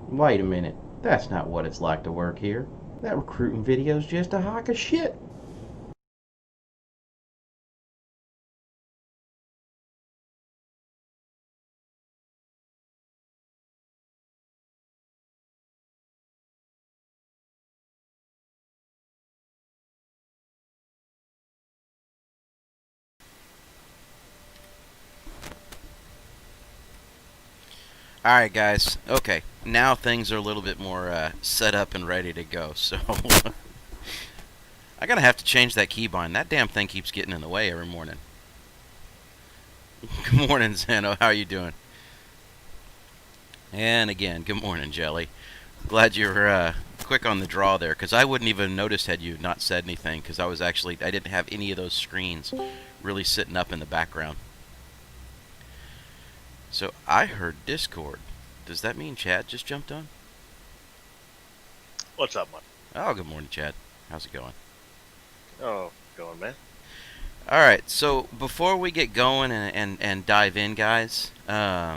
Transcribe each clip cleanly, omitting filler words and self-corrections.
Wait a minute. That's not what it's like to work here. That recruiting video's just a hunk of shit. Alright, guys. Okay, now things are a little bit more set up and ready to go. So, I gotta have to change that keybind. That damn thing keeps getting in the way every morning. Good morning, Zeno. How are you doing? And again, good morning, Jelly. Glad you're quick on the draw there, because I wouldn't even notice had you not said anything, because I didn't have any of those screens really sitting up in the background. So, I heard Discord. Does that mean Chad just jumped on? What's up, man? Oh, good morning, Chad. How's it going? Oh, going, man. All right, so before we get going and dive in, guys, I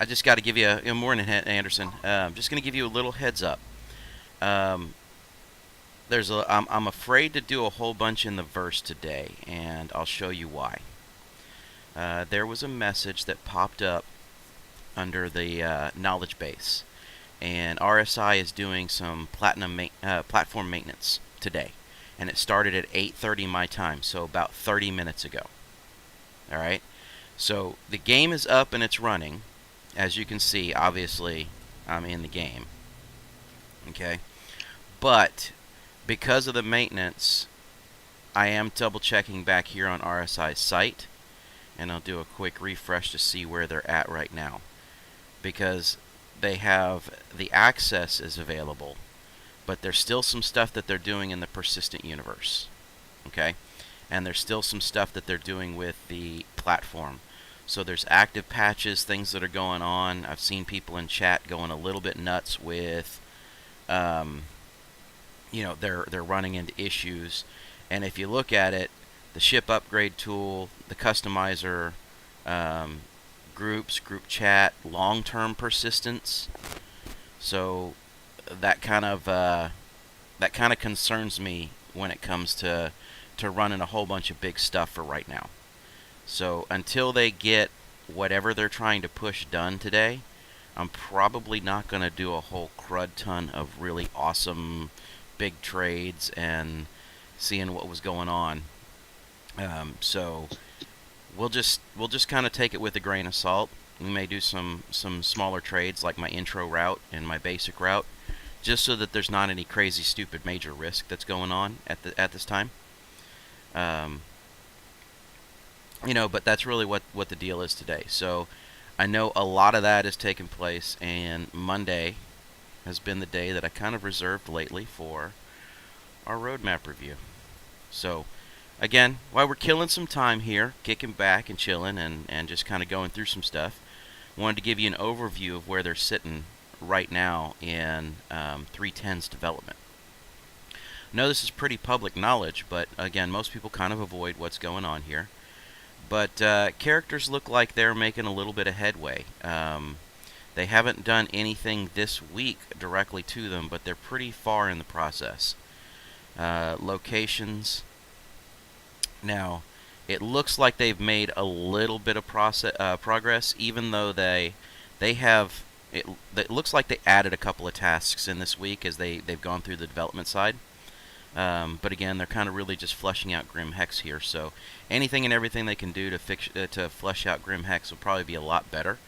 just got to give you a morning, Anderson. Just going to give you a little heads up. Um, I'm afraid to do a whole bunch in the verse today, and I'll show you why. There was a message that popped up under the knowledge base, and RSI is doing some platform maintenance today, and it started at 8:30 my time, so about 30 minutes ago. All right, so the game is up and it's running. As you can see, obviously, I'm in the game. Okay, but because of the maintenance, I am double checking back here on RSI's site, and I'll do a quick refresh to see where they're at right now, because they have the access is available, but there's still some stuff that they're doing in the persistent universe. Okay, and there's still some stuff that they're doing with the platform. So there's active patches, things that are going on. I've seen people in chat going a little bit nuts with, um, they're running into issues. And if you look at it, the ship upgrade tool, the customizer, um, groups, group chat, long-term persistence. So that kind of concerns me when it comes to running a whole bunch of big stuff for right now. So until they get whatever they're trying to push done today, I'm probably not going to do a whole crud ton of really awesome big trades and seeing what was going on. So we'll just kind of take it with a grain of salt. We may do some smaller trades like my intro route and my basic route, just so that there's not any crazy stupid major risk that's going on at this time. Um, but that's really what the deal is today. So I know a lot of that has taken place, and Monday has been the day that I kind of reserved lately for our roadmap review. So again, while we're killing some time here, kicking back and chilling and just kind of going through some stuff, wanted to give you an overview of where they're sitting right now in 310's development. I know this is pretty public knowledge, but again, most people kind of avoid what's going on here. But characters look like they're making a little bit of headway. They haven't done anything this week directly to them, but they're pretty far in the process. Locations. Now, it looks like they've made a little bit of progress, even though they have. It looks like they added a couple of tasks in this week as they've gone through the development side. But again, they're kind of really just fleshing out Grim Hex here. So anything and everything they can do to flesh out Grim Hex will probably be a lot better,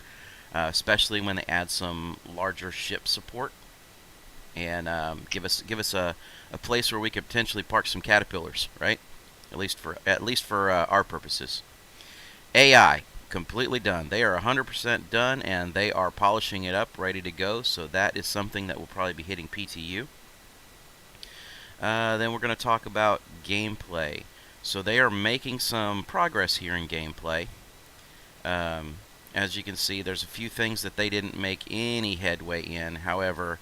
especially when they add some larger ship support and give us a place where we could potentially park some caterpillars, right? At least for our purposes. AI completely done. They are 100% done, and they are polishing it up, ready to go. So that is something that will probably be hitting PTU. Then we're going to talk about gameplay. So they are making some progress here in gameplay. As you can see, there's a few things that they didn't make any headway in. However,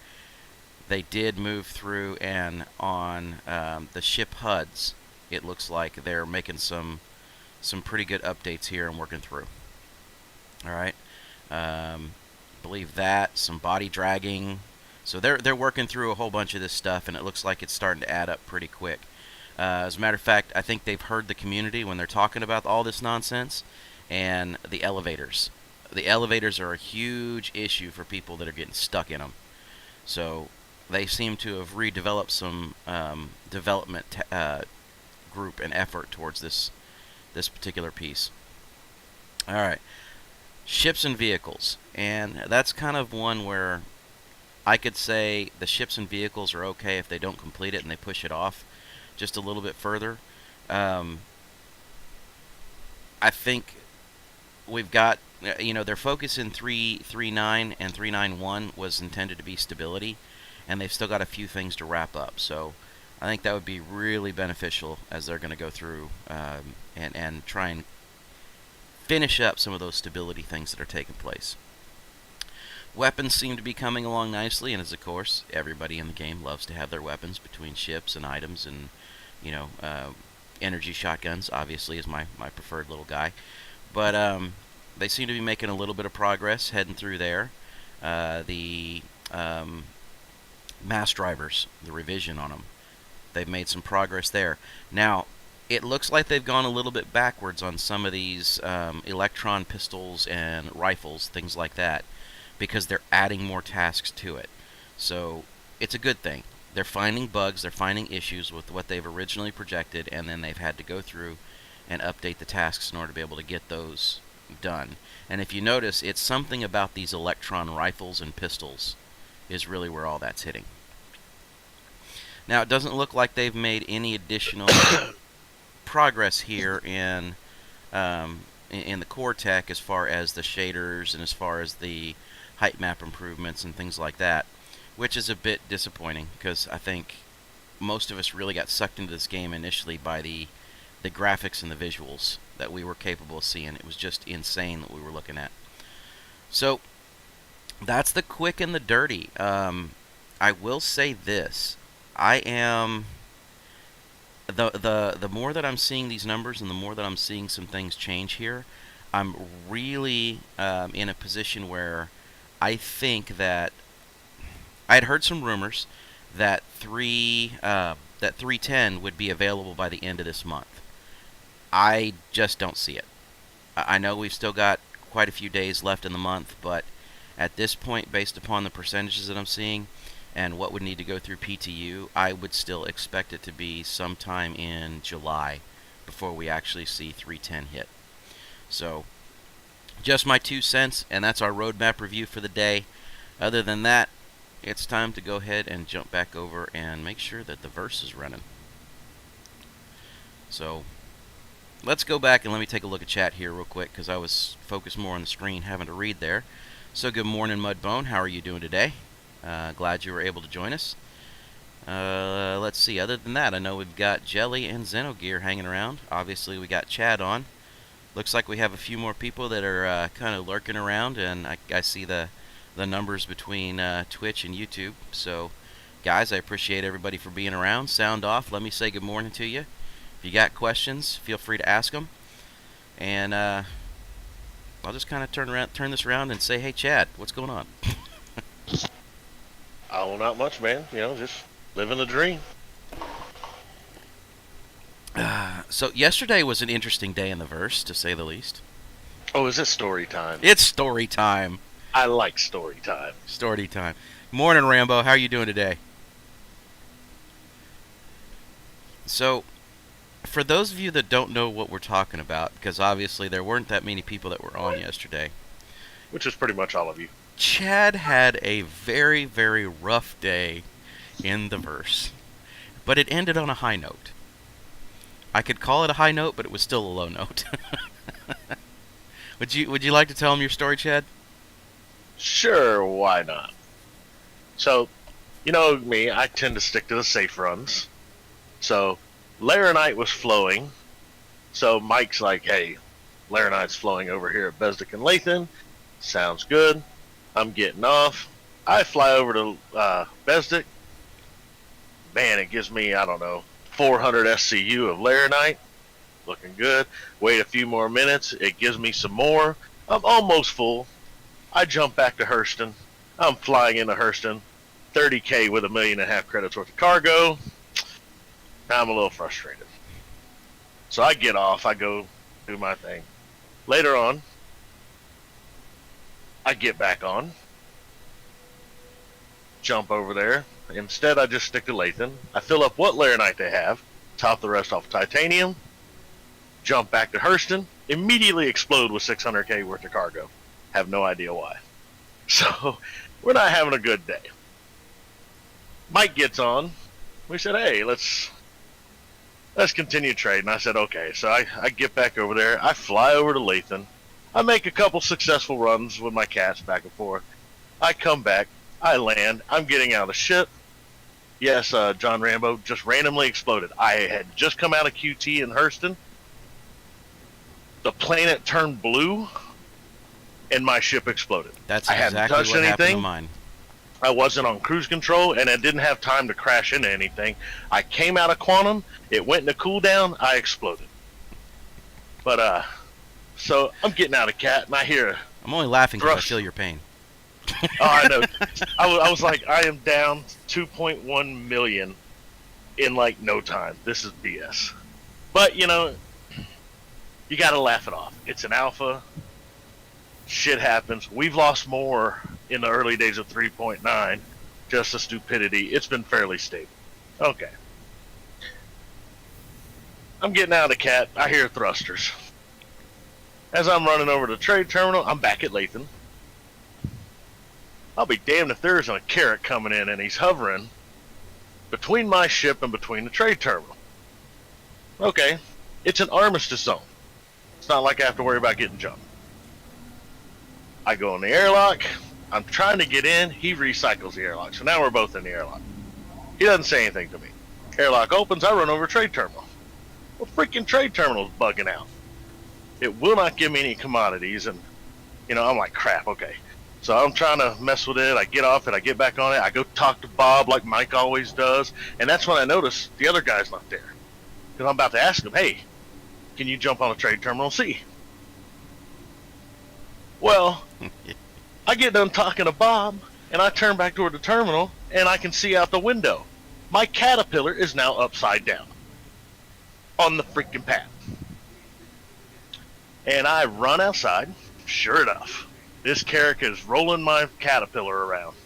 they did move through, and on the ship HUDs, it looks like they're making some pretty good updates here and working through. All right. believe that, some body dragging. So they're working through a whole bunch of this stuff, and it looks like it's starting to add up pretty quick. As a matter of fact, I think they've heard the community when they're talking about all this nonsense, and the elevators. The elevators are a huge issue for people that are getting stuck in them. So they seem to have redeveloped some development group and effort towards this particular piece. All right, ships and vehicles, and that's kind of one where I could say the ships and vehicles are okay if they don't complete it and they push it off just a little bit further. I think we've got, their focus in 3.3.9 and 3.9.1 was intended to be stability, and they've still got a few things to wrap up. So I think that would be really beneficial as they're going to go through and try and finish up some of those stability things that are taking place. Weapons seem to be coming along nicely, and as of course, everybody in the game loves to have their weapons between ships and items, and energy shotguns obviously is my preferred little guy. But they seem to be making a little bit of progress heading through there. The mass drivers, the revision on them, they've made some progress there. Now, it looks like they've gone a little bit backwards on some of these electron pistols and rifles, things like that, because they're adding more tasks to it. So it's a good thing. They're finding bugs, they're finding issues with what they've originally projected, and then they've had to go through and update the tasks in order to be able to get those done. And if you notice, it's something about these electron rifles and pistols is really where all that's hitting. Now, it doesn't look like they've made any additional progress here in the core tech as far as the shaders and as far as the height map improvements and things like that, which is a bit disappointing because I think most of us really got sucked into this game initially by the graphics and the visuals that we were capable of seeing. It was just insane that we were looking at. So that's the quick and the dirty. I will say this. I am the more that I'm seeing these numbers and the more that I'm seeing some things change here, I'm really in a position where I think that I had heard some rumors that 3.10 would be available by the end of this month. I just don't see it. I know we've still got quite a few days left in the month, but at this point, based upon the percentages that I'm seeing and what would need to go through PTU, I would still expect it to be sometime in July before we actually see 3.10 hit. So, just my 2 cents, and that's our roadmap review for the day. Other than that, it's time to go ahead and jump back over and make sure that the verse is running. So, let's go back and let me take a look at chat here real quick because I was focused more on the screen having to read there. So good morning, Mudbone. How are you doing today? Glad you were able to join us. Let's see. Other than that, I know we've got Jelly and Xenogear hanging around. Obviously, we got Chad on. Looks like we have a few more people that are kind of lurking around, and I see the numbers between Twitch and YouTube. So, guys, I appreciate everybody for being around. Sound off. Let me say good morning to you. If you got questions, feel free to ask them. And I'll just kind of turn this around and say, hey, Chad, what's going on? Oh, not much, man. Just living the dream. So yesterday was an interesting day in the verse, to say the least. Oh, is it story time? It's story time. I like story time. Story time. Morning, Rambo. How are you doing today? So, for those of you that don't know what we're talking about, because obviously there weren't that many people that were on yesterday. Which is pretty much all of you. Chad had a very, very rough day in the verse. But it ended on a high note. I could call it a high note, but it was still a low note. Would you like to tell him your story, Chad? Sure, why not? So, you know me, I tend to stick to the safe runs. So, Laranite was flowing. So Mike's like, hey, Laranite's flowing over here at Besdick and Lathan. Sounds good. I'm getting off. I fly over to Besdick. Man, it gives me, 400 SCU of Laranite. Looking good. Wait a few more minutes. It gives me some more. I'm almost full. I jump back to Hurston. I'm flying into Hurston, 30K with 1.5 million credits worth of cargo. I'm a little frustrated. So I get off, I go do my thing. Later on, I get back on, jump over there. Instead, I just stick to Lathan. I fill up what Laranite they have, top the rest off titanium, jump back to Hurston, immediately explode with 600K worth of cargo. Have no idea why. So, we're not having a good day. Mike gets on. We said, hey, let's continue trading. I said, okay. So I get back over there. I fly over to Lathan. I make a couple successful runs with my cats back and forth. I come back. I land. I'm getting out of the ship. Yes, John Rambo just randomly exploded. I had just come out of QT in Hurston. The planet turned blue, and my ship exploded. That's I hadn't exactly touched what happened anything. to mine. I wasn't on cruise control, and I didn't have time to crash into anything. I came out of quantum. It went into cooldown. I exploded. But, so I'm getting out of cat, and I hear... I'm only laughing because I Thrust. feel your pain. Oh, I know. I was like, I am down 2.1 million in, like, no time. This is BS. But, you know, you gotta laugh it off. It's an alpha. Shit happens. We've lost more in the early days of 3.9. Just the stupidity. It's been fairly stable. Okay. I'm getting out of the cat. I hear thrusters. As I'm running over to the trade terminal, I'm back at Lathan. I'll be damned if there isn't a carrot coming in and he's hovering between my ship and between the trade terminal. Okay. It's an armistice zone. It's not like I have to worry about getting jumped. I go in the airlock. I'm trying to get in. He recycles the airlock. So now we're both in the airlock. He doesn't say anything to me. Airlock opens. I run over to trade terminal. Well, freaking trade terminal's bugging out. It will not give me any commodities. And, you know, I'm like, crap, okay. So I'm trying to mess with it. I get off it. I get back on it. I go talk to Bob like Mike always does. And that's when I notice the other guy's not there. Because I'm about to ask him, hey, can you jump on a trade terminal C? Well, I get done talking to Bob, and I turn back toward the terminal, and I can see out the window. My caterpillar is now upside down on the freaking pad. And I run outside. Sure enough, this carrick is rolling my caterpillar around.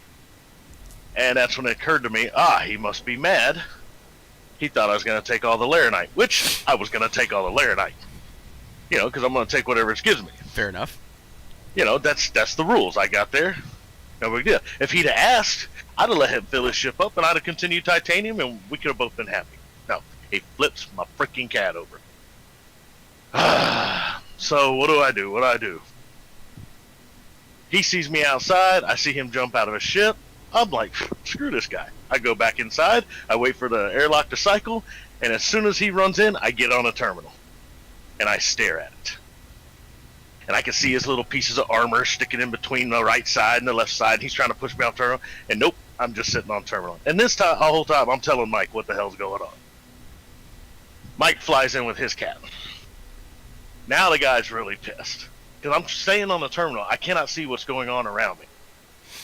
And that's when it occurred to me, he must be mad. He thought I was going to take all the Laranite, which I was going to take all the Laranite. You know, because I'm going to take whatever it gives me. Fair enough. You know, that's the rules. I got there. No big deal. If he'd have asked, I'd have let him fill his ship up, and I'd have continued titanium, and we could have both been happy. No, he flips my freaking cat over. So what do? What do? He sees me outside. I see him jump out of a ship. I'm like, screw this guy. I go back inside. I wait for the airlock to cycle, and as soon as he runs in, I get on a terminal, and I stare at it. And I can see his little pieces of armor sticking in between the right side and the left side. He's trying to push me off terminal, and nope, I'm just sitting on terminal. And this time, the whole time, I'm telling Mike what the hell's going on. Mike flies in with his cat. Now the guy's really pissed. Because I'm staying on the terminal. I cannot see what's going on around me.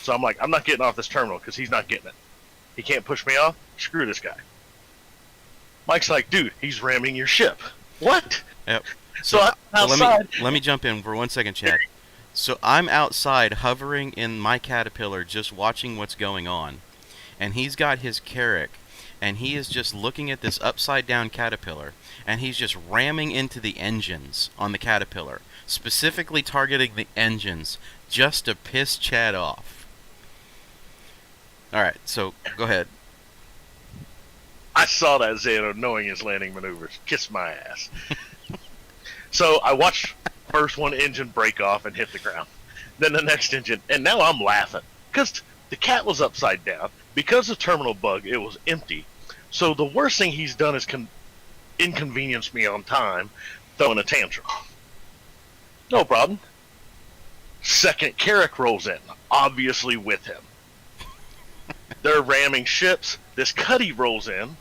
So I'm like, I'm not getting off this terminal because he's not getting it. He can't push me off? Screw this guy. Mike's like, dude, he's ramming your ship. What? Yep. So I'm outside. Let me jump in for 1 second, Chad. So I'm outside hovering in my caterpillar just watching what's going on. And he's got his carrack. And he is just looking at this upside down caterpillar. And he's just ramming into the engines on the caterpillar. Specifically targeting the engines. Just to piss Chad off. Alright, so go ahead. I saw that Xano knowing his landing maneuvers. Kiss my ass. So I watched first one engine break off and hit the ground. Then the next engine. And now I'm laughing. Because the cat was upside down. Because of terminal bug, it was empty. So the worst thing he's done is inconvenience me on time, throwing a tantrum. No problem. Second carrack rolls in, obviously with him. They're ramming ships. This Cuddy rolls in.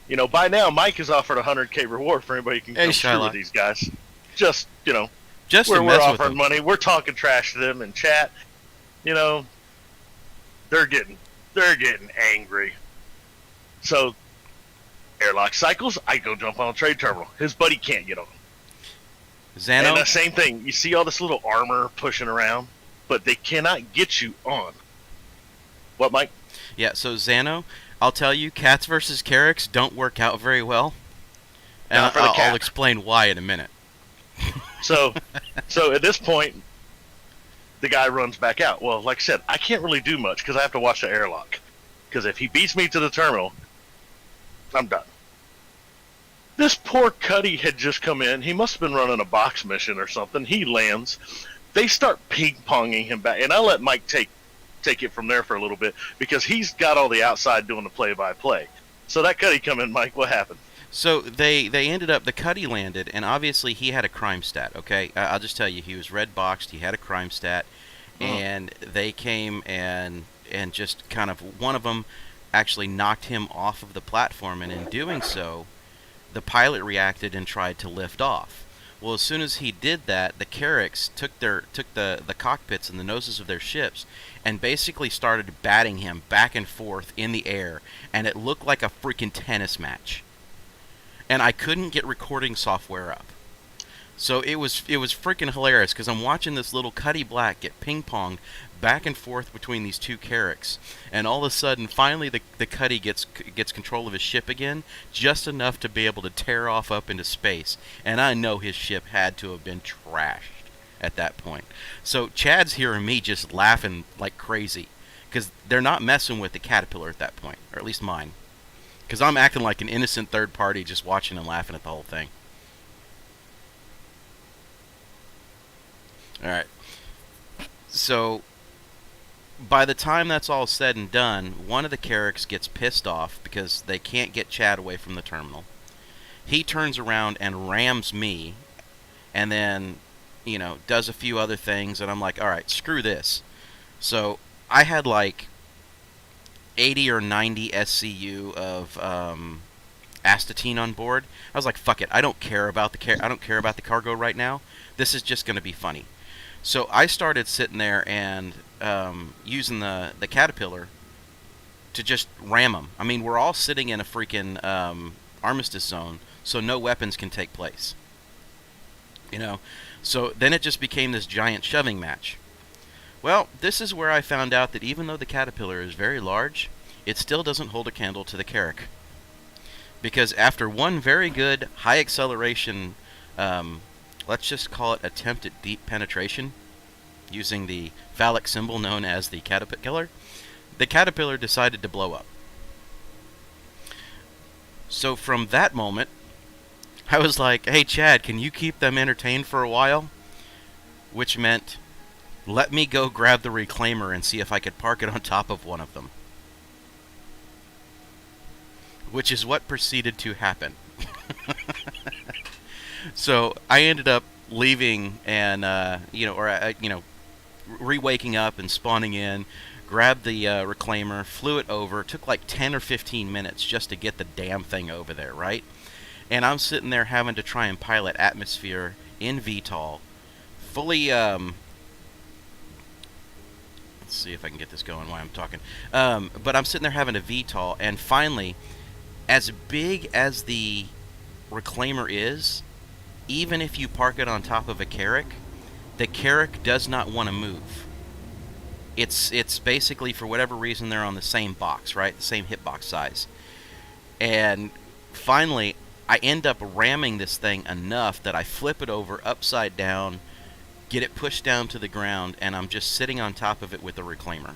You know, by now, Mike has offered a 100K reward for anybody who can come through with these guys. Just, you know, Just to where we're mess with offering them. money, we're talking trash to them in chat. You know, they're getting angry. So airlock cycles, I go jump on a trade terminal. His buddy can't get on. And Xano, the same thing. You see all this little armor pushing around, but they cannot get you on. What, Mike? yeah. So Xano, I'll tell you, cats versus Carracks don't work out very well, and Not for the I'll cat. explain why in a minute. So at this point, the guy runs back out. Well, like I said, I can't really do much because I have to watch the airlock. Because if he beats me to the terminal, I'm done. This poor Cuddy had just come in. He must have been running a box mission or something. He lands. They start ping-ponging him back. And I let Mike take it from there for a little bit because he's got all the outside doing the play-by-play. So that Cuddy come in, Mike, what happened? So they ended up, the Cuddy landed, and obviously he had a crime stat, okay? I'll just tell you, he was red boxed, he had a crime stat, and they came and just kind of, one of them actually knocked him off of the platform, and in doing so, the pilot reacted and tried to lift off. Well, as soon as he did that, the Carracks took the cockpits and the noses of their ships and basically started batting him back and forth in the air, and it looked like a freaking tennis match. And I couldn't get recording software up. So it was freaking hilarious because I'm watching this little Cuddy Black get ping-ponged back and forth between these two Carracks, and all of a sudden, finally, the Cuddy gets control of his ship again, just enough to be able to tear off up into space. And I know his ship had to have been trashed at that point. So Chad's hearing me just laughing like crazy because they're not messing with the Caterpillar at that point, or at least mine. Because I'm acting like an innocent third party just watching and laughing at the whole thing. Alright. So, by the time that's all said and done, one of the Carracks gets pissed off because they can't get Chad away from the terminal. He turns around and rams me, and then, you know, does a few other things, and I'm like, alright, screw this. So, I had like 80 or 90 SCU of astatine on board. I was like, fuck it, I don't care about the cargo right now. This is just going to be funny. So I started sitting there and using the Caterpillar to just ram them. I mean, we're all sitting in a freaking armistice zone, so no weapons can take place. You know, so then it just became this giant shoving match. Well, this is where I found out that even though the Caterpillar is very large, it still doesn't hold a candle to the Carrack. Because after one very good high acceleration, let's just call it attempt at deep penetration, using the phallic symbol known as the Caterpillar, the Caterpillar decided to blow up. So from that moment, I was like, hey Chad, can you keep them entertained for a while? Which meant, let me go grab the reclaimer and see if I could park it on top of one of them. Which is what proceeded to happen. So I ended up leaving and, re-waking up and spawning in, grabbed the reclaimer, flew it over. It took like 10 or 15 minutes just to get the damn thing over there, right? And I'm sitting there having to try and pilot atmosphere in VTOL, fully, let's see if I can get this going while I'm talking. But I'm sitting there having a VTOL, and finally, as big as the reclaimer is, even if you park it on top of a Carrack, the Carrack does not want to move. It's basically, for whatever reason, they're on the same box, right? The same hitbox size. And finally, I end up ramming this thing enough that I flip it over upside down, get it pushed down to the ground, and I'm just sitting on top of it with the reclaimer.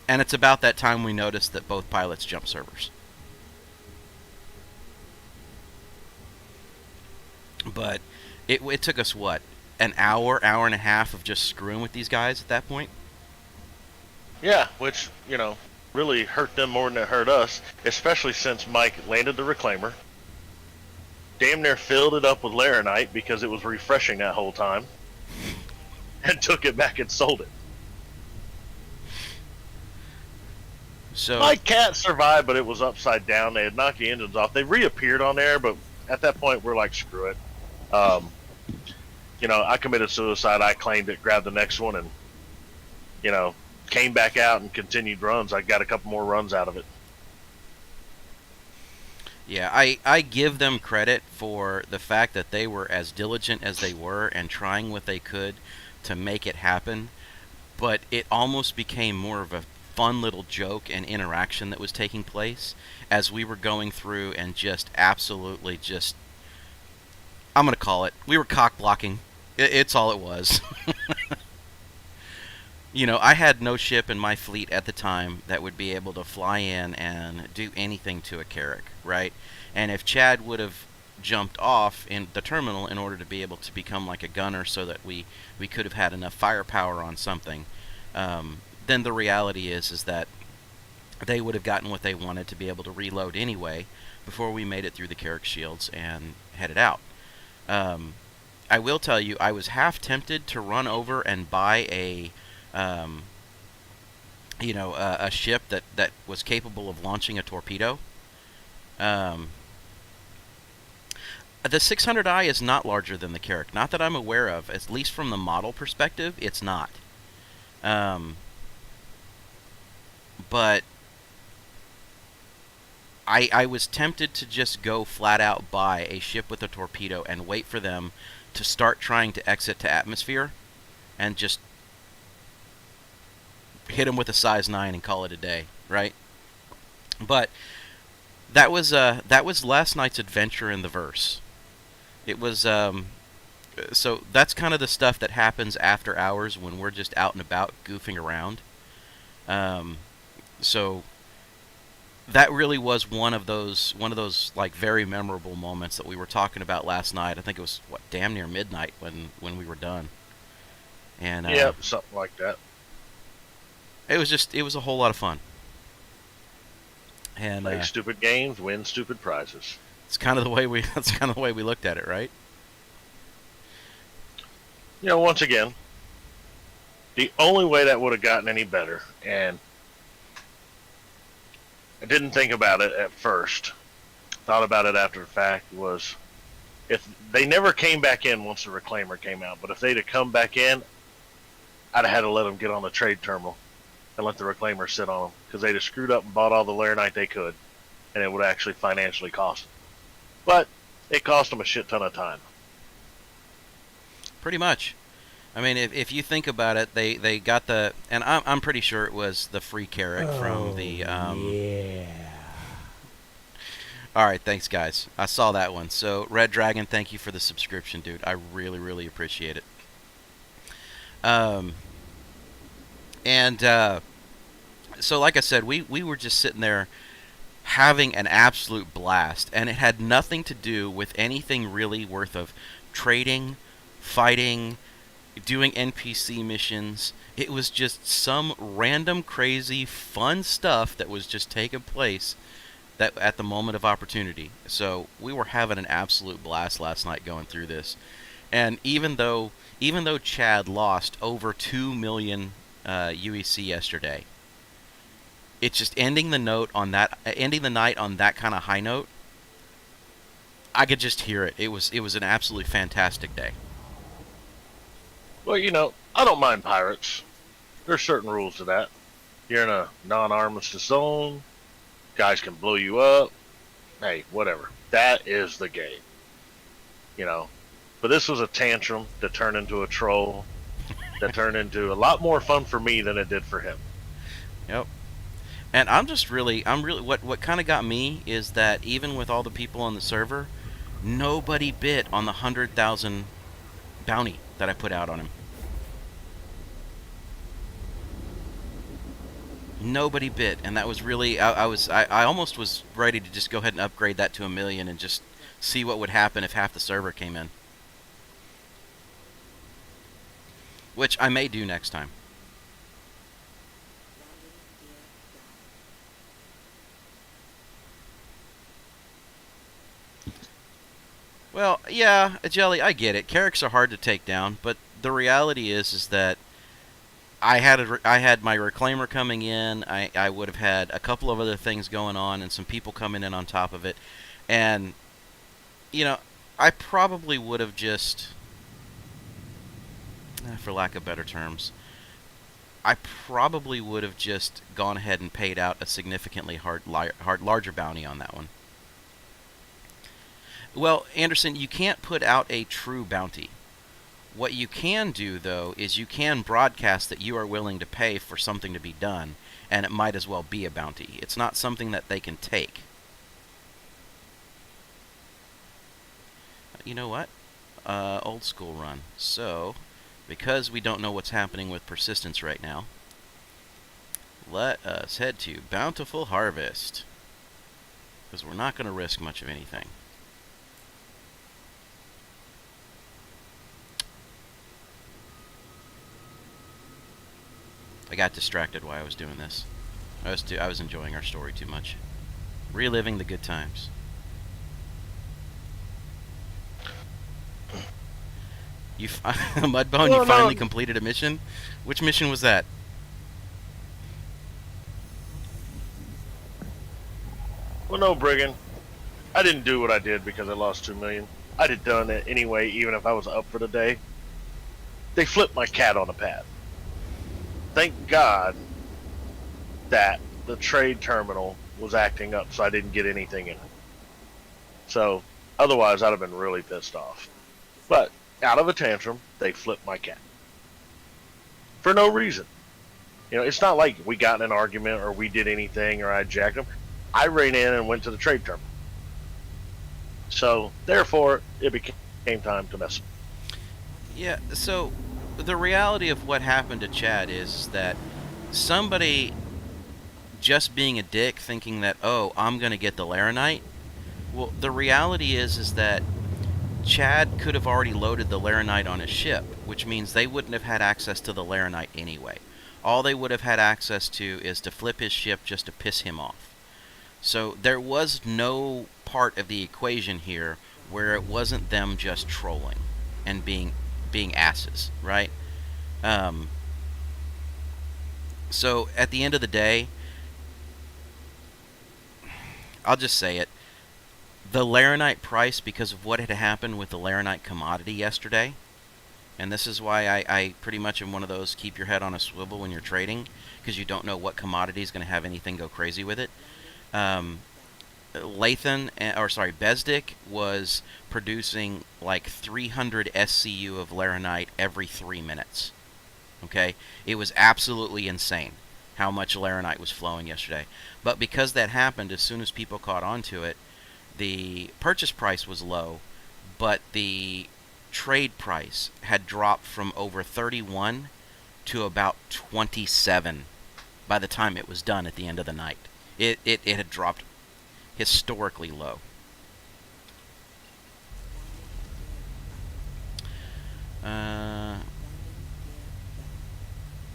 And it's about that time we noticed that both pilots jump servers. But it took us, what, an hour and a half of just screwing with these guys at that point? Yeah, which, really hurt them more than it hurt us, especially since Mike landed the reclaimer, damn near filled it up with laranite because it was refreshing that whole time, and took it back and sold it. So My cat survived, but it was upside down. They had knocked the engines off. They reappeared on there, but at that point we're like, screw it. I committed suicide. I claimed it, grabbed the next one, and came back out and continued runs. I got a couple more runs out of it. Yeah, I give them credit for the fact that they were as diligent as they were and trying what they could to make it happen, but it almost became more of a fun little joke and interaction that was taking place as we were going through and just absolutely just, I'm going to call it, we were cock blocking. It's all it was. I had no ship in my fleet at the time that would be able to fly in and do anything to a Carrack, right? And if Chad would have jumped off in the terminal in order to be able to become like a gunner so that we could have had enough firepower on something, then the reality is that they would have gotten what they wanted to be able to reload anyway before we made it through the Carrack shields and headed out. I will tell you, I was half tempted to run over and buy a ship that was capable of launching a torpedo. The 600i is not larger than the Carrack. Not that I'm aware of. At least from the model perspective, it's not. But I was tempted to just go flat out buy a ship with a torpedo and wait for them to start trying to exit to atmosphere and just hit them with a size 9 and call it a day, right? But that was last night's adventure in the verse. It was so that's kind of the stuff that happens after hours when we're just out and about goofing around. So that really was one of those like very memorable moments that we were talking about last night. I think it was damn near midnight when we were done. And yeah, something like that. It was a whole lot of fun. And play stupid games, win stupid prizes. It's kind of the way we looked at it, right? Once again, the only way that would have gotten any better, and I didn't think about it at first, thought about it after the fact, was if they never came back in once the Reclaimer came out, but if they'd have come back in, I'd have had to let them get on the trade terminal and let the Reclaimer sit on them, because they'd have screwed up and bought all the Laranite they could, and it would actually financially cost them. But it cost them a shit ton of time. Pretty much. I mean, if you think about it, they got the, and I'm pretty sure it was the free Carrack from the. Yeah. All right, thanks guys. I saw that one. So Red Dragon, thank you for the subscription, dude. I really, really appreciate it. So like I said, we were just sitting there having an absolute blast, and it had nothing to do with anything really worth of trading, fighting, doing NPC missions. It was just some random, crazy, fun stuff that was just taking place that at the moment of opportunity. So we were having an absolute blast last night going through this. And even though Chad lost over 2 million UEC yesterday, it's just ending the night on that kind of high note. I could just hear it. It was an absolutely fantastic day. Well, I don't mind pirates. There's certain rules to that. You're in a non-armistice zone. Guys can blow you up. Hey, whatever. That is the game. But this was a tantrum that turned into a troll, that turned into a lot more fun for me than it did for him. Yep. And I'm really what kind of got me is that even with all the people on the server, nobody bit on the 100,000 bounty that I put out on him. Nobody bit, and that was really I almost was ready to just go ahead and upgrade that to 1 million and just see what would happen if half the server came in. Which I may do next time. Well, yeah, Jelly, I get it. Carracks are hard to take down, but the reality is that I had my Reclaimer coming in. I would have had a couple of other things going on and some people coming in on top of it. And, I probably would have just for lack of better terms, I probably would have just gone ahead and paid out a significantly larger bounty on that one. Well, Anderson, you can't put out a true bounty. What you can do, though, is you can broadcast that you are willing to pay for something to be done, and it might as well be a bounty. It's not something that they can take. You know what? Old school run. So, because we don't know what's happening with persistence right now, let us head to Bountiful Harvest, because we're not going to risk much of anything. I got distracted while I was doing this. I was enjoying our story too much. Reliving the good times. Mudbone, you finally completed a mission? Which mission was that? Well, no, Brigand. I didn't do what I did because I lost 2 million. I'd have done it anyway, even if I was up for the day. They flipped my cat on a pad. Thank God that the trade terminal was acting up, so I didn't get anything in it. So, otherwise, I'd have been really pissed off. But, out of a tantrum, they flipped my cat. For no reason. You know, it's not like we got in an argument or we did anything or I jacked them. I ran in and went to the trade terminal. So, therefore, it became time to mess. Yeah, so the reality of what happened to Chad is that somebody just being a dick thinking that, oh, I'm going to get the Laranite. Well, the reality is that Chad could have already loaded the Laranite on his ship, which means they wouldn't have had access to the Laranite anyway. All they would have had access to is to flip his ship just to piss him off. So there was no part of the equation here where it wasn't them just trolling and being asses, right? So at the end of the day, I'll just say it. The Laranite price, because of what had happened with the Laranite commodity yesterday, and this is why I pretty much am one of those keep your head on a swivel when you're trading, because you don't know what commodity is going to have anything go crazy with it. Besdick was producing like 300 SCU of Laranite every 3 minutes. Okay? It was absolutely insane how much Laranite was flowing yesterday. But because that happened, as soon as people caught on to it, the purchase price was low, but the trade price had dropped from over 31 to about 27 by the time it was done at the end of the night. It had dropped historically low.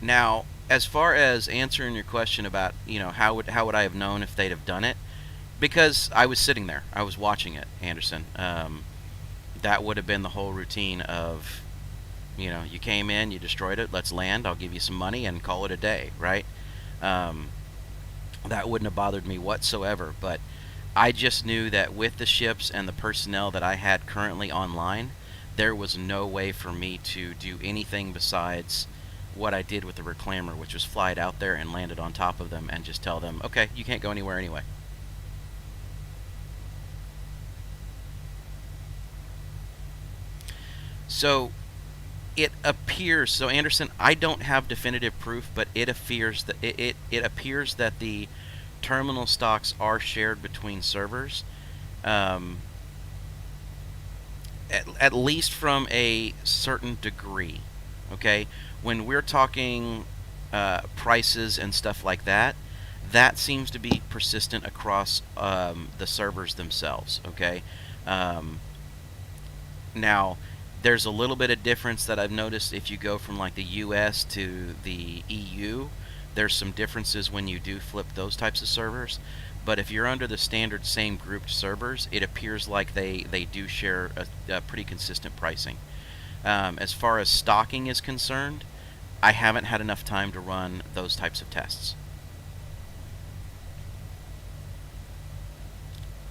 Now, as far as answering your question about, how would I have known if they'd have done it? Because I was sitting there. I was watching it, Anderson. That would have been the whole routine of, you came in, you destroyed it, let's land, I'll give you some money, and call it a day, right? That wouldn't have bothered me whatsoever, but I just knew that with the ships and the personnel that I had currently online, there was no way for me to do anything besides what I did with the Reclaimer, which was fly it out there and land it on top of them and just tell them, okay, you can't go anywhere anyway. So it appears, so Anderson, I don't have definitive proof, but it appears that it appears that the terminal stocks are shared between servers, at least from a certain degree. Okay, when we're talking prices and stuff like that, that seems to be persistent across the servers themselves. Okay, now there's a little bit of difference that I've noticed if you go from like the US to the EU. There's some differences when you do flip those types of servers, but if you're under the standard same grouped servers, it appears like they do share a pretty consistent pricing. As far as stocking is concerned, I haven't had enough time to run those types of tests.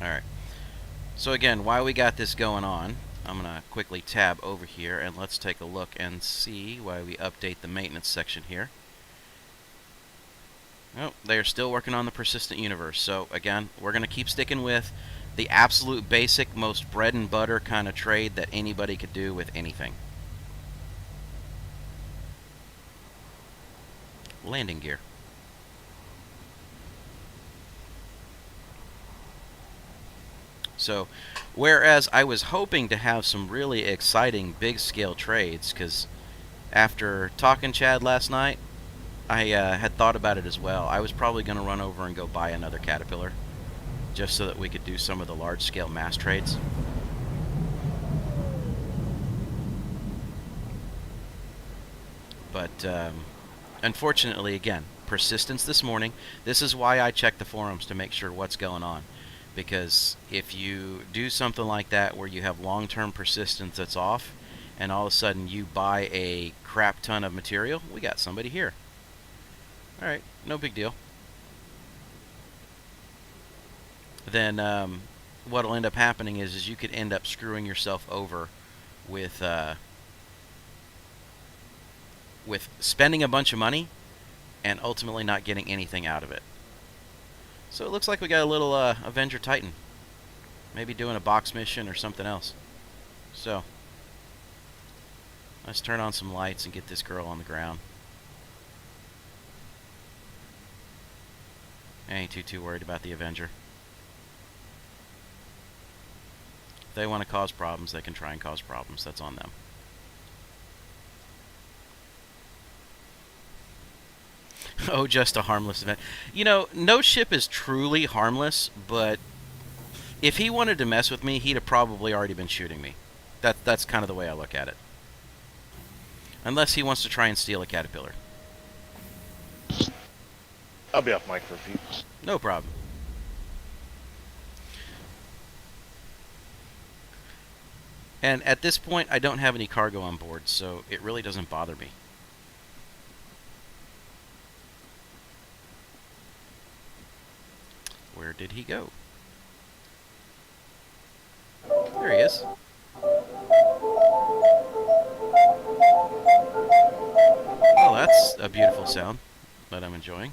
Alright, so again, while we got this going on, I'm going to quickly tab over here and let's take a look and see why we update the maintenance section here. Oh, they are still working on the persistent universe. So again, we're going to keep sticking with the absolute basic, most bread and butter kind of trade that anybody could do with anything. Landing gear. So, whereas I was hoping to have some really exciting big-scale trades, because after talking Chad last night, I had thought about it as well. I was probably going to run over and go buy another Caterpillar, just so that we could do some of the large-scale mass trades. But unfortunately, again, persistence this morning. This is why I check the forums to make sure what's going on. Because if you do something like that where you have long-term persistence that's off, and all of a sudden you buy a crap ton of material, we got somebody here. Alright, no big deal. Then what'll end up happening is you could end up screwing yourself over with spending a bunch of money and ultimately not getting anything out of it. So it looks like we got a little Avenger Titan. Maybe doing a box mission or something else. So, let's turn on some lights and get this girl on the ground. I ain't too worried about the Avenger. If they want to cause problems, they can try and cause problems. That's on them. Oh, just a harmless event. You know, no ship is truly harmless, but if he wanted to mess with me, he'd have probably already been shooting me. That's kind of the way I look at it. Unless he wants to try and steal a Caterpillar. I'll be off mic for a few. No problem. And at this point, I don't have any cargo on board, so it really doesn't bother me. Where did he go? There he is. Well, that's a beautiful sound that I'm enjoying.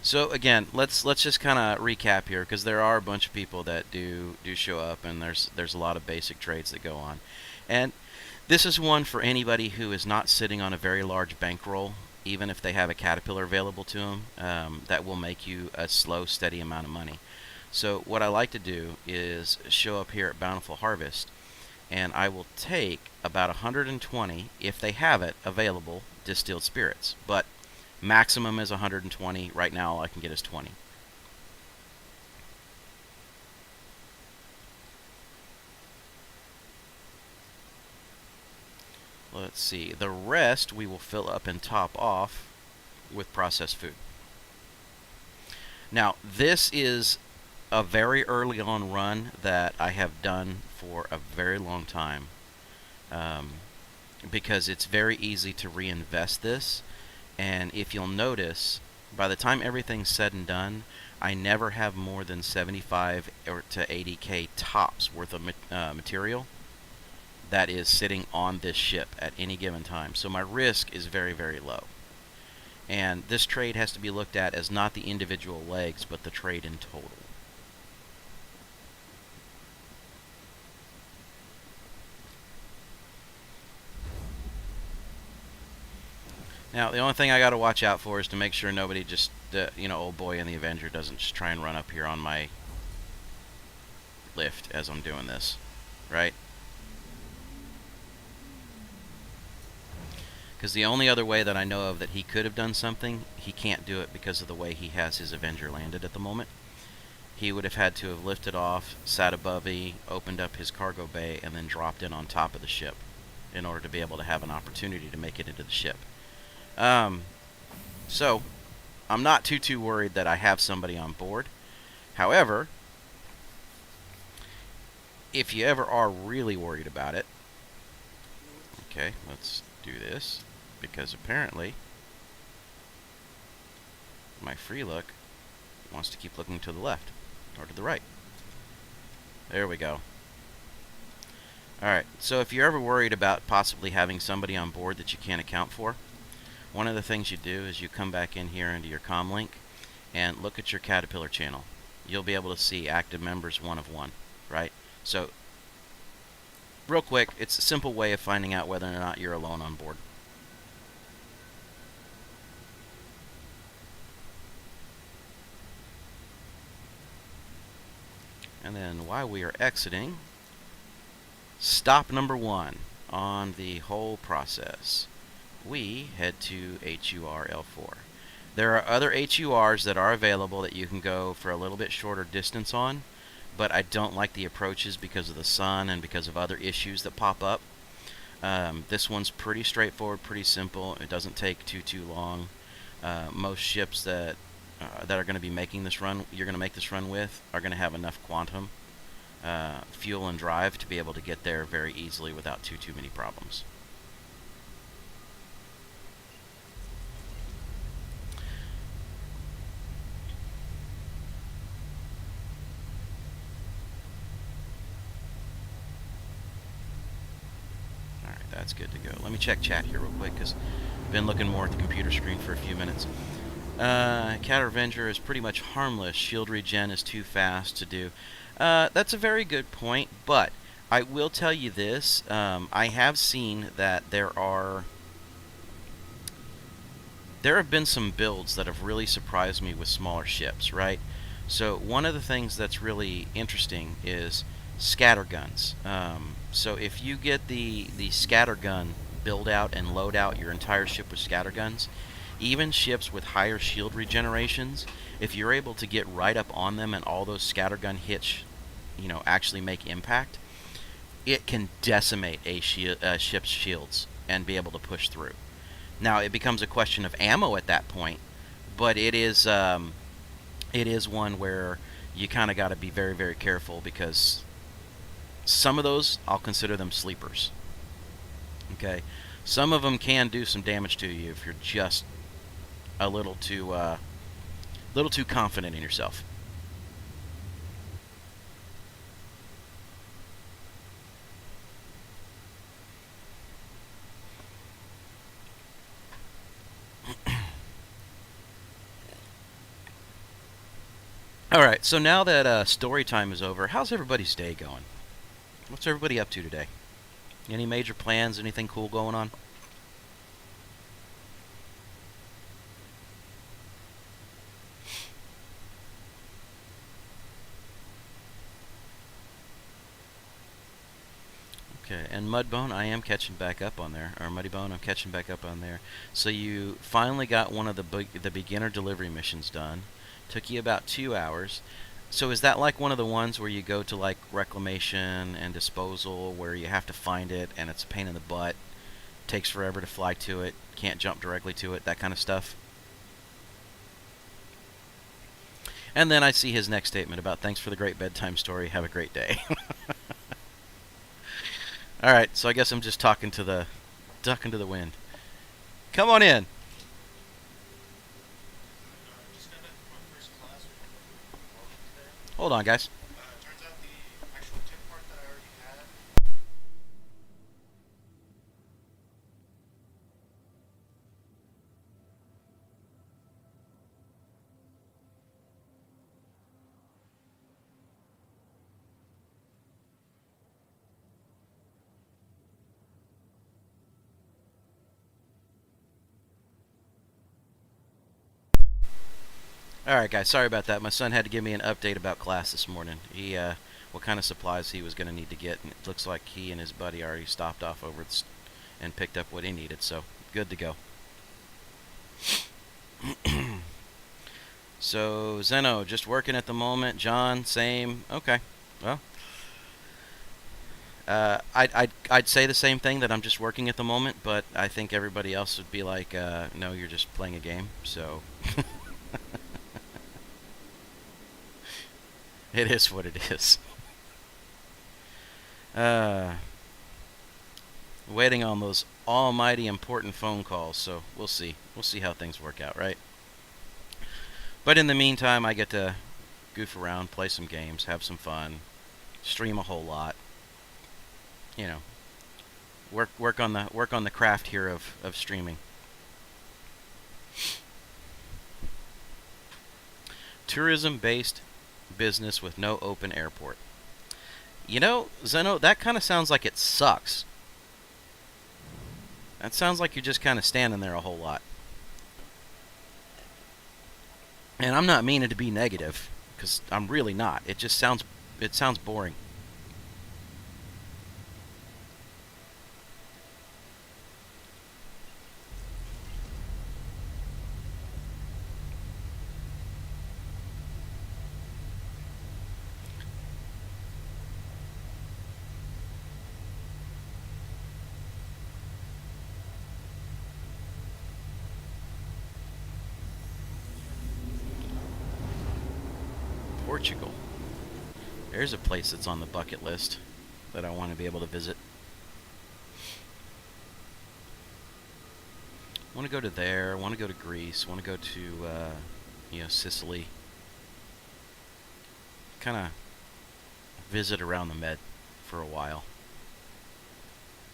So again, let's just kind of recap here, because there are a bunch of people that do show up, and there's a lot of basic trades that go on. And this is one for anybody who is not sitting on a very large bankroll, even if they have a Caterpillar available to them, that will make you a slow, steady amount of money. So what I like to do is show up here at Bountiful Harvest, and I will take about 120, if they have it, available distilled spirits. But maximum is 120. Right now all I can get is 20. Let's see. The rest we will fill up and top off with processed food. Now, this is a very early on run that I have done for a very long time, because it's very easy to reinvest this. And if you'll notice, by the time everything's said and done, I never have more than 75 or to 80k tops worth of material that is sitting on this ship at any given time. So my risk is very, very low. And this trade has to be looked at as not the individual legs, but the trade in total. Now, the only thing I got to watch out for is to make sure nobody just, old boy in the Avenger doesn't just try and run up here on my lift as I'm doing this, right? Because the only other way that I know of that he could have done something, he can't do it because of the way he has his Avenger landed at the moment. He would have had to have lifted off, sat above me, opened up his cargo bay, and then dropped in on top of the ship in order to be able to have an opportunity to make it into the ship. So, I'm not too worried that I have somebody on board. However, if you ever are really worried about it, okay, let's do this, because apparently my free look wants to keep looking to the left or to the right. There we go. Alright, so if you're ever worried about possibly having somebody on board that you can't account for, one of the things you do is you come back in here into your comm link and look at your Caterpillar channel. You'll be able to see active members 1 of 1, right? So, real quick, it's a simple way of finding out whether or not you're alone on board. And then while we are exiting, stop number 1 on the whole process. We head to HUR-L4. There are other HURs that are available that you can go for a little bit shorter distance on, but I don't like the approaches because of the sun and because of other issues that pop up. This one's pretty straightforward, pretty simple. It doesn't take too long. Most ships that are going to be making this run, you're going to make this run with, are going to have enough quantum fuel and drive to be able to get there very easily without too many problems. That's good to go. Let me check chat here real quick because I've been looking more at the computer screen for a few minutes. Cat Avenger is pretty much harmless. Shield regen is too fast to do. That's a very good point, but I will tell you this. I have seen that there have been some builds that have really surprised me with smaller ships, right? So one of the things that's really interesting is scatterguns. So if you get the scattergun build out and load out your entire ship with scatterguns, even ships with higher shield regenerations, if you're able to get right up on them and all those scattergun hits, actually make impact, it can decimate a ship's shields and be able to push through. Now it becomes a question of ammo at that point, but it is one where you kind of got to be very, very careful because some of those, I'll consider them sleepers. Okay, some of them can do some damage to you if you're just a little too confident in yourself. All right, so now that story time is over, how's everybody's day going? What's everybody up to today? Any major plans? Anything cool going on? Okay, and Mudbone, I am catching back up on there. Or Muddybone, I'm catching back up on there. So you finally got one of the beginner delivery missions done. Took you about 2 hours. So is that like one of the ones where you go to like reclamation and disposal where you have to find it and it's a pain in the butt, takes forever to fly to it, can't jump directly to it, that kind of stuff? And then I see his next statement about thanks for the great bedtime story, have a great day. Alright, so I guess I'm just talking to the wind. Come on in. Hold on, guys. Turns out the actual tip part that I already had. Alright guys, sorry about that. My son had to give me an update about class this morning. He, what kind of supplies he was going to need to get, and it looks like he and his buddy already stopped off over and picked up what he needed, so good to go. So, Zeno, just working at the moment. John, same. Okay, well, I'd say the same thing, that I'm just working at the moment, but I think everybody else would be like, no, you're just playing a game, so... It is what it is. Waiting on those almighty important phone calls, so we'll see. We'll see how things work out, right? But in the meantime, I get to goof around, play some games, have some fun, stream a whole lot. You know, work on the craft here of streaming. Tourism-based business with no open airport. You know, Zeno, that kind of sounds like it sucks. That sounds like you're just kind of standing there a whole lot. And I'm not meaning to be negative, because I'm really not. It sounds boring. Portugal. There's a place that's on the bucket list that I want to be able to visit. I want to go to there. I want to go to Greece. I want to go to, Sicily. Kind of visit around the Med for a while.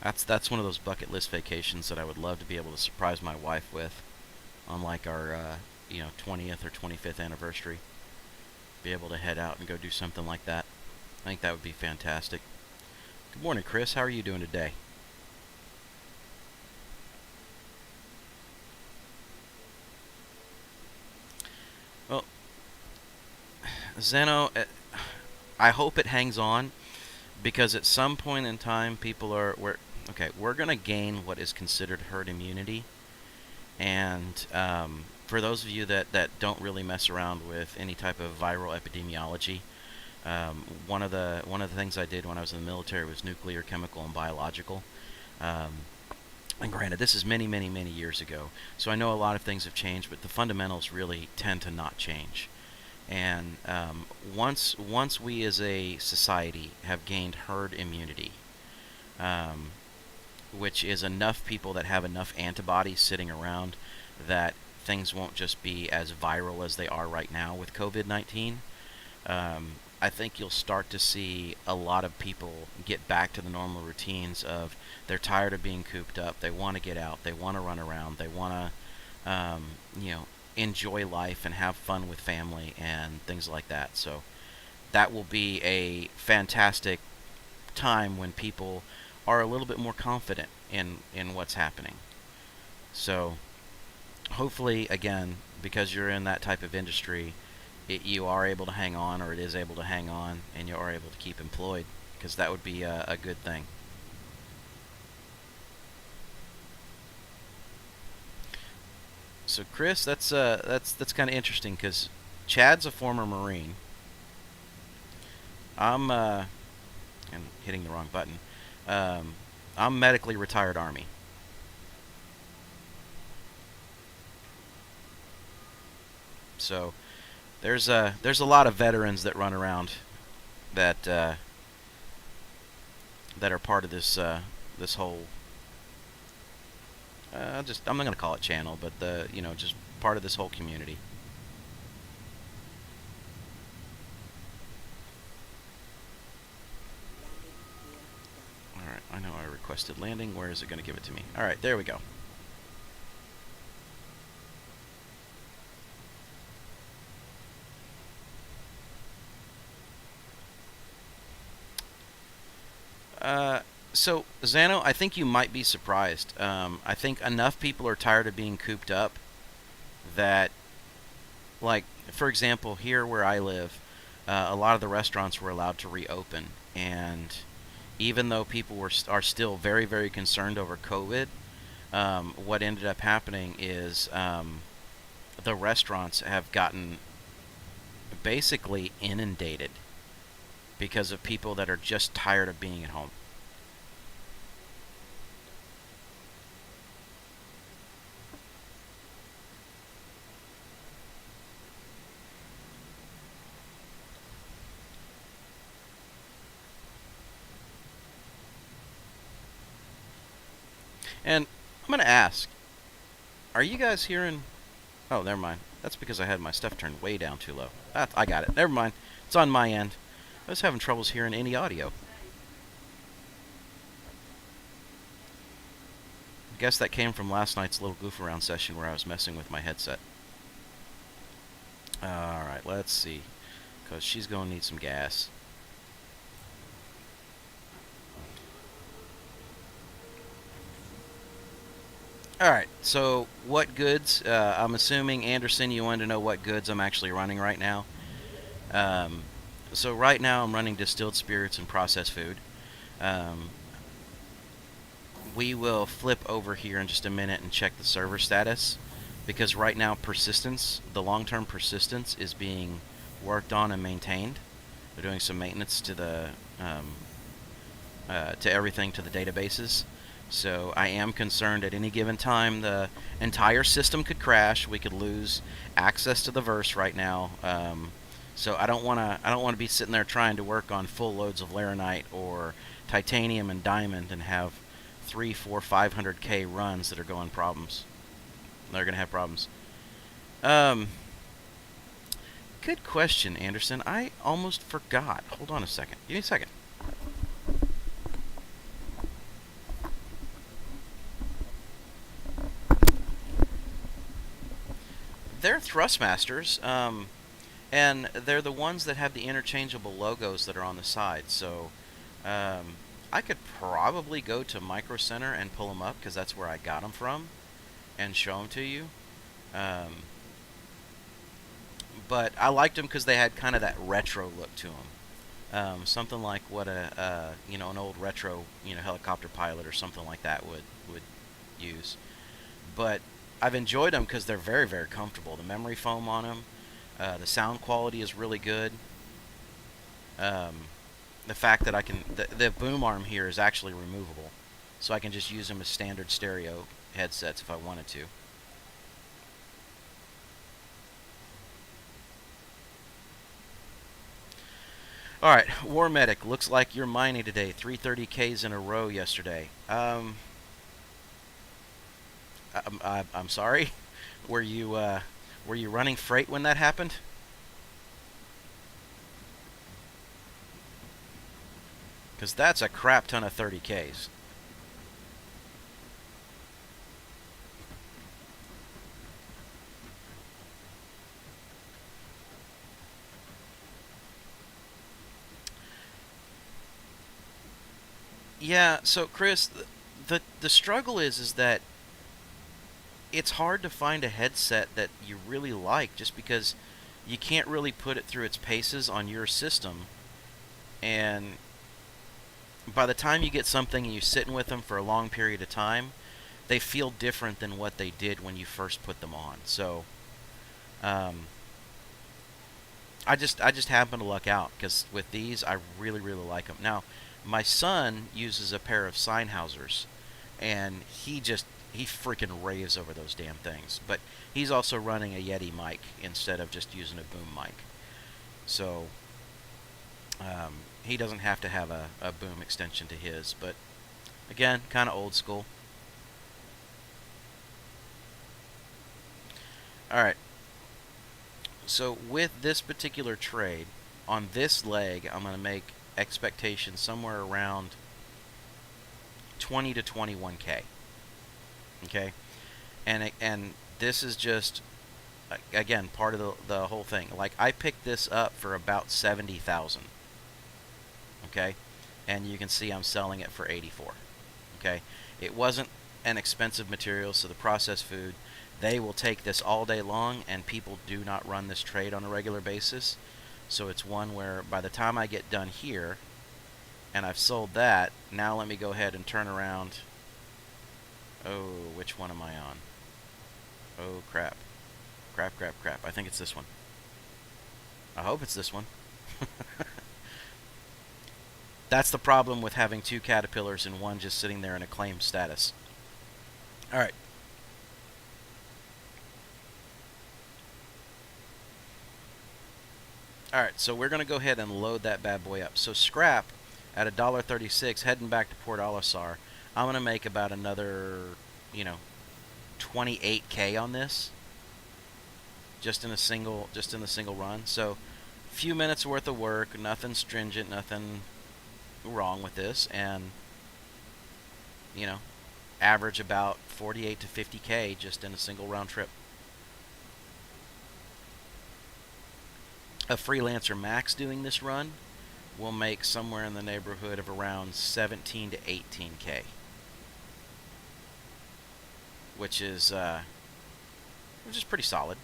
That's one of those bucket list vacations that I would love to be able to surprise my wife with on like our 20th or 25th anniversary. Be able to head out and go do something like that. I think that would be fantastic. Good morning, Chris. How are you doing today? Well, Zeno, I hope it hangs on, because at some point in time, we're going to gain what is considered herd immunity. And for those of you that don't really mess around with any type of viral epidemiology, one of the things I did when I was in the military was nuclear, chemical, and biological. And granted, this is many, many, many years ago, so I know a lot of things have changed, but the fundamentals really tend to not change. And once we as a society have gained herd immunity, which is enough people that have enough antibodies sitting around that things won't just be as viral as they are right now with COVID-19, I think you'll start to see a lot of people get back to the normal routines of they're tired of being cooped up, they want to get out, they want to run around, they want to, enjoy life and have fun with family and things like that. So that will be a fantastic time when people are a little bit more confident in what's happening. So hopefully, again, because you're in that type of industry, you are able to hang on, or it is able to hang on, and you are able to keep employed, because that would be a good thing. So Chris, that's kind of interesting, because Chad's a former Marine. I'm hitting the wrong button. I'm medically retired Army. So there's a lot of veterans that run around that are part of this whole. I'm not gonna call it channel, but just part of this whole community. Alright, I know I requested landing. Where is it going to give it to me? Alright, there we go. So, Zano, I think you might be surprised. I think enough people are tired of being cooped up that, like, for example, here where I live, a lot of the restaurants were allowed to reopen, and even though people are still very, very concerned over COVID, what ended up happening is the restaurants have gotten basically inundated because of people that are just tired of being at home. And I'm going to ask, are you guys hearing... Oh, never mind. That's because I had my stuff turned way down too low. I got it. Never mind. It's on my end. I was having troubles hearing any audio. I guess that came from last night's little goof around session where I was messing with my headset. Alright, let's see. Because she's going to need some gas. Alright, so what goods? I'm assuming, Anderson, you wanted to know what goods I'm actually running right now. So right now I'm running distilled spirits and processed food. We will flip over here in just a minute and check the server status, because right now persistence, the long-term persistence, is being worked on and maintained. They're doing some maintenance to the to everything, to the databases. So I am concerned at any given time the entire system could crash. We could lose access to the verse right now. So I don't want to be sitting there trying to work on full loads of laranite or titanium and diamond and have 300, 400, 500K runs that are going problems. They're going to have problems. Good question, Anderson. I almost forgot. Hold on a second. Give me a second. They're Thrustmasters, and they're the ones that have the interchangeable logos that are on the side. So I could probably go to Micro Center and pull them up, because that's where I got them from, and show them to you. But I liked them because they had kind of that retro look to them. Something like what an old retro helicopter pilot or something like that would use. But I've enjoyed them because they're very, very comfortable. The memory foam on them, the sound quality is really good. The fact that the boom arm here is actually removable, so I can just use them as standard stereo headsets if I wanted to. Alright, War Medic, looks like you're mining today. 330Ks in a row yesterday. I'm sorry? Were you running freight when that happened? Because that's a crap ton of 30Ks. Yeah, so Chris, the struggle is that it's hard to find a headset that you really like, just because you can't really put it through its paces on your system. And by the time you get something and you're sitting with them for a long period of time, they feel different than what they did when you first put them on. So I just happen to luck out, because with these I really, really like them. Now, my son uses a pair of Sennheisers, and he freaking raves over those damn things. But he's also running a Yeti mic instead of just using a boom mic. So he doesn't have to have a boom extension to his. But again, kind of old school. Alright. So with this particular trade, on this leg, I'm going to make expectations somewhere around 20 to 21K. Okay, and this is just, again, part of the whole thing. Like, I picked this up for about 70,000. Okay, and you can see I'm selling it for 84. Okay, it wasn't an expensive material, so the processed food, they will take this all day long, and people do not run this trade on a regular basis. So it's one where by the time I get done here and I've sold that, now let me go ahead and turn around. Oh, which one am I on? Oh, crap. Crap. I think it's this one. I hope it's this one. That's the problem with having two caterpillars and one just sitting there in a claim status. Alright. Alright, so we're going to go ahead and load that bad boy up. So scrap at $1.36, heading back to Port Olisar, I'm going to make about another, 28K on this. just in a single run. So, few minutes worth of work, nothing stringent, nothing wrong with this, and you know, average about 48 to 50K just in a single round trip. A freelancer max doing this run will make somewhere in the neighborhood of around 17 to 18K, which is pretty solid.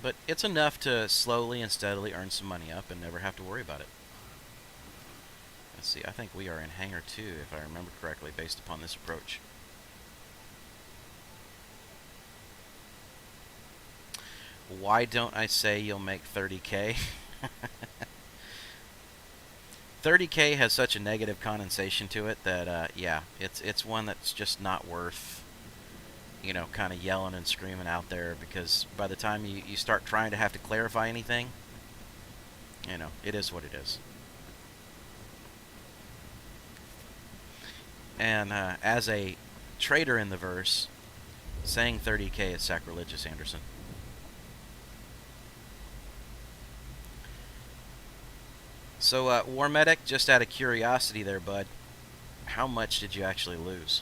But it's enough to slowly and steadily earn some money up and never have to worry about it. Let's see, I think we are in Hangar 2, if I remember correctly, based upon this approach. Why don't I say you'll make 30K? 30K has such a negative connotation to it that, yeah, it's one that's just not worth, you know, kind of yelling and screaming out there, because by the time you start trying to have to clarify anything, you know, it is what it is. And as a trader in the verse, saying 30K is sacrilegious, Anderson. So, War Medic, just out of curiosity there, bud, how much did you actually lose?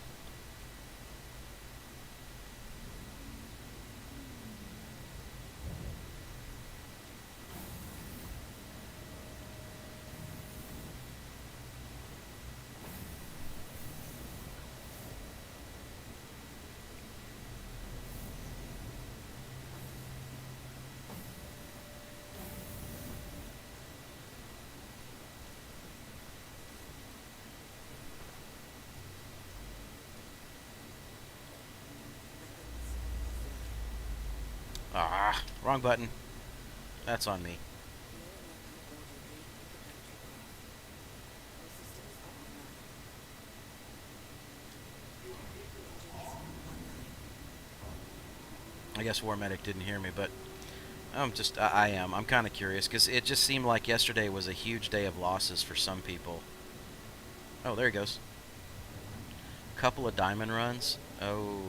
Ah, wrong button. That's on me. I guess War Medic didn't hear me, but I am. I'm kind of curious, because it just seemed like yesterday was a huge day of losses for some people. Oh, there he goes. Couple of diamond runs. Oh,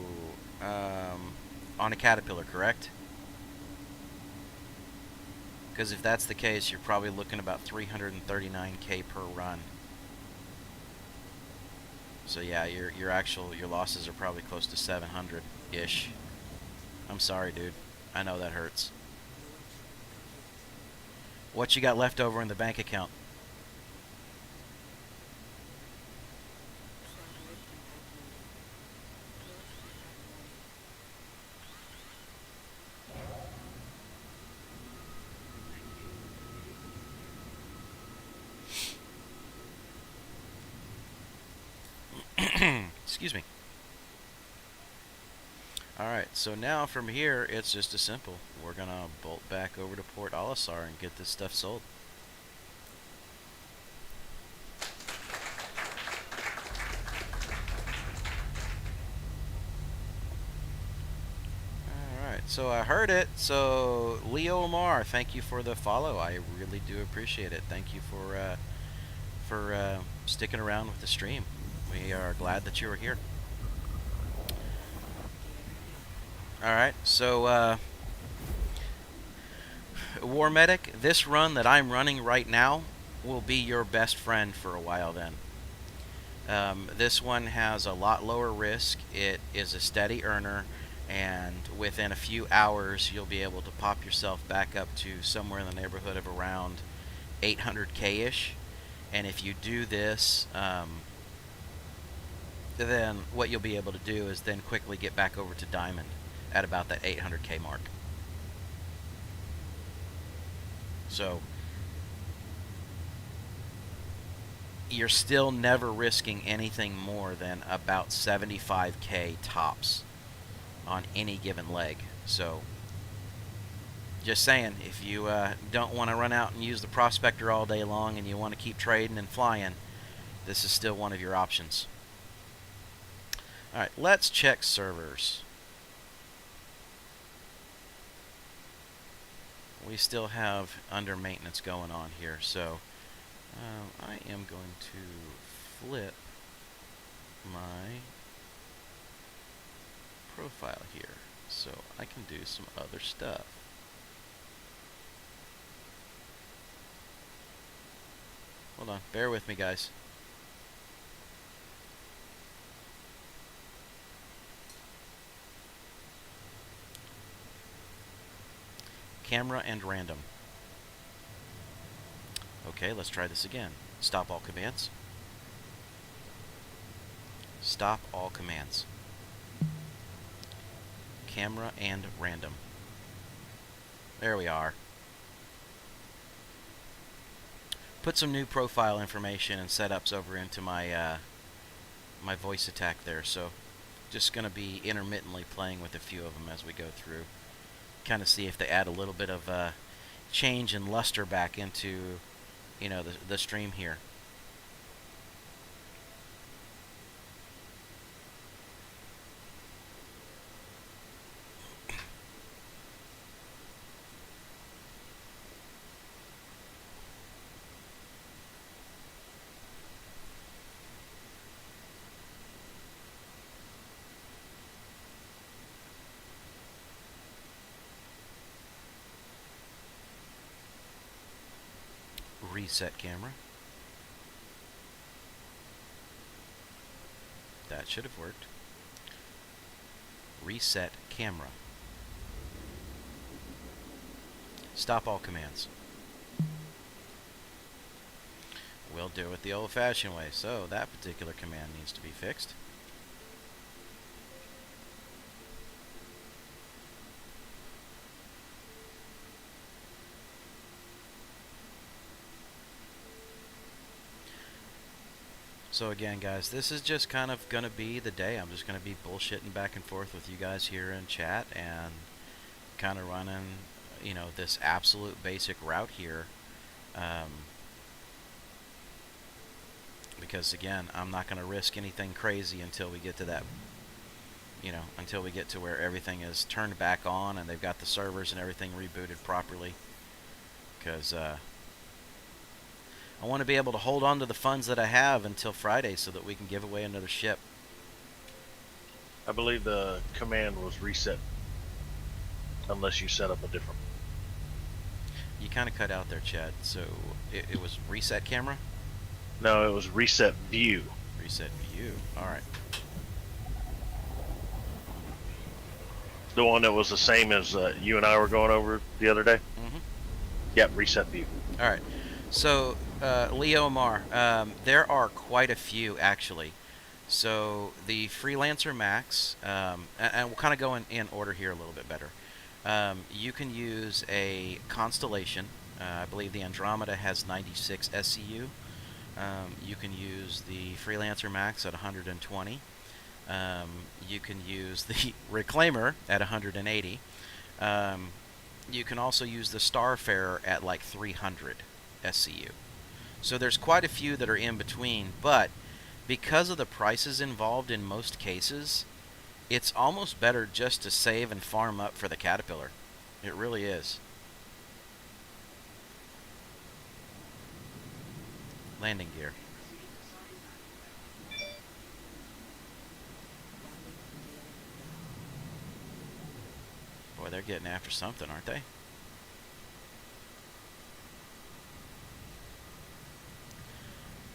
on a Caterpillar, correct? Because if that's the case, you're probably looking about 339K per run. So yeah, your losses are probably close to 700-ish. I'm sorry, dude. I know that hurts. What you got left over in the bank account? Excuse me. Alright, so now from here, it's just as simple. We're going to bolt back over to Port Olisar and get this stuff sold. Alright, so I heard it. So, Leo Omar, thank you for the follow. I really do appreciate it. Thank you for sticking around with the stream. We are glad that you were here. Alright, so War Medic, this run that I'm running right now will be your best friend for a while then. This one has a lot lower risk. It is a steady earner, and within a few hours you'll be able to pop yourself back up to somewhere in the neighborhood of around 800K-ish. And if you do this, then what you'll be able to do is then quickly get back over to Diamond at about that 800K mark. So you're still never risking anything more than about 75K tops on any given leg. So just saying, if you don't want to run out and use the prospector all day long and you want to keep trading and flying, this is still one of your options. Alright, let's check servers. We still have under maintenance going on here, so I am going to flip my profile here so I can do some other stuff. Hold on, bear with me, guys. Camera and random. Okay, let's try this again. Stop all commands. Stop all commands. Camera and random. There we are. Put some new profile information and setups over into my my voice attack there. So just going to be intermittently playing with a few of them as we go through. Kind of see if they add a little bit of change and luster back into, you know, the stream here. Reset camera. That should have worked. Reset camera. Stop all commands. We'll do it the old-fashioned way. So that particular command needs to be fixed. So again, guys, this is just kind of going to be the day. I'm just going to be bullshitting back and forth with you guys here in chat and kind of running, you know, this absolute basic route here. Because again, I'm not going to risk anything crazy until we get to that, you know, until we get to where everything is turned back on and they've got the servers and everything rebooted properly. Because I want to be able to hold on to the funds that I have until Friday so that we can give away another ship. I believe the command was reset, unless you set up a different. You kind of cut out there, Chad. So it was reset camera? No, it was reset view. Reset view. All right. The one that was the same as you and I were going over the other day? Mm-hmm. Yep, reset view. All right. So, Leo Mar, there are quite a few, actually. So, the Freelancer Max, and we'll kind of go in order here a little bit better. You can use a Constellation. I believe the Andromeda has 96 SCU. You can use the Freelancer Max at 120. You can use the Reclaimer at 180. You can also use the Starfarer at like 300 SCU. So there's quite a few that are in between, but because of the prices involved in most cases, it's almost better just to save and farm up for the Caterpillar. It really is. Landing gear. Boy, they're getting after something, aren't they?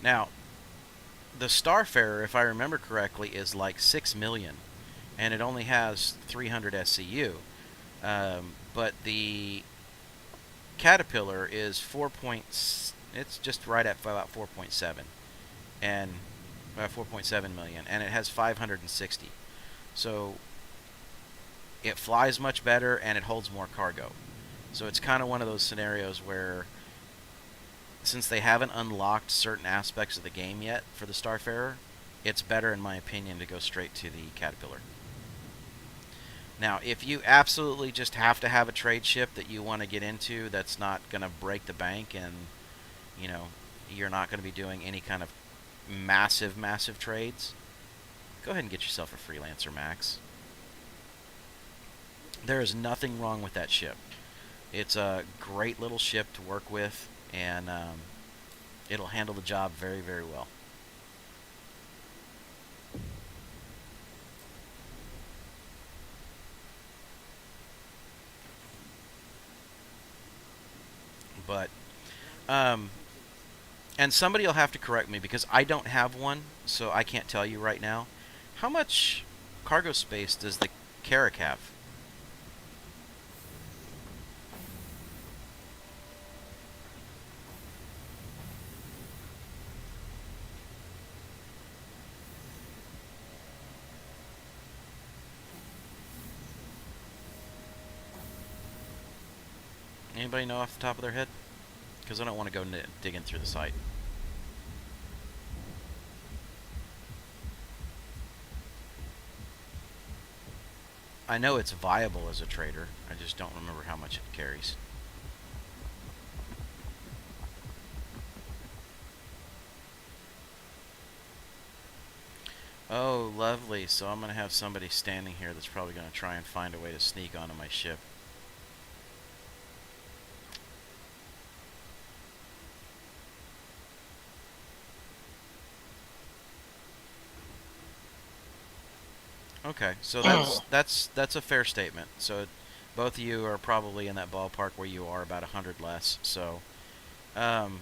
Now, the Starfarer, if I remember correctly, is like 6 million, and it only has 300 SCU. But the Caterpillar is it's just right at about 4.7, and 4.7 million, and it has 560. So it flies much better, and it holds more cargo. So it's kind of one of those scenarios where, since they haven't unlocked certain aspects of the game yet for the Starfarer, it's better, in my opinion, to go straight to the Caterpillar. Now, if you absolutely just have to have a trade ship that you want to get into that's not going to break the bank, and, you know, you're not going to be doing any kind of massive trades, go ahead and get yourself a Freelancer Max. There is nothing wrong with that ship. It's a great little ship to work with, and it'll handle the job very, very well. But and somebody will have to correct me because I don't have one, so I can't tell you right now. How much cargo space does the Carrack have? Anybody know off the top of their head? Because I don't want to go digging through the site. I know it's viable as a trader. I just don't remember how much it carries. Oh, lovely. So I'm going to have somebody standing here that's probably going to try and find a way to sneak onto my ship. Okay, so that's a fair statement. So both of you are probably in that ballpark where you are, about 100 less. So now,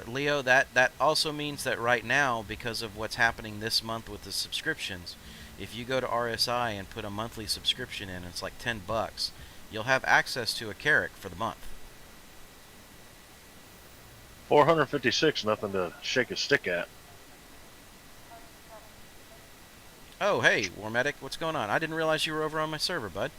Leo, that also means that right now, because of what's happening this month with the subscriptions, if you go to RSI and put a monthly subscription in, it's like $10, you'll have access to a Carrack for the month. 456, nothing to shake a stick at. Oh, hey, War Medic, what's going on? I didn't realize you were over on my server, bud.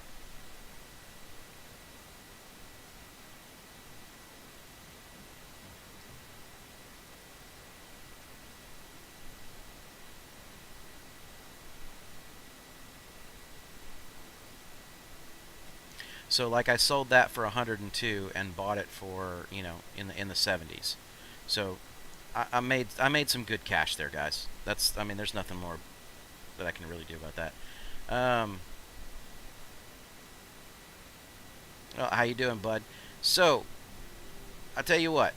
So, like, I sold that for 102 and bought it for, you know, in the 70s. So, I made some good cash there, guys. I mean, there's nothing more that I can really do about that. Well, how you doing, bud? So, I'll tell you what.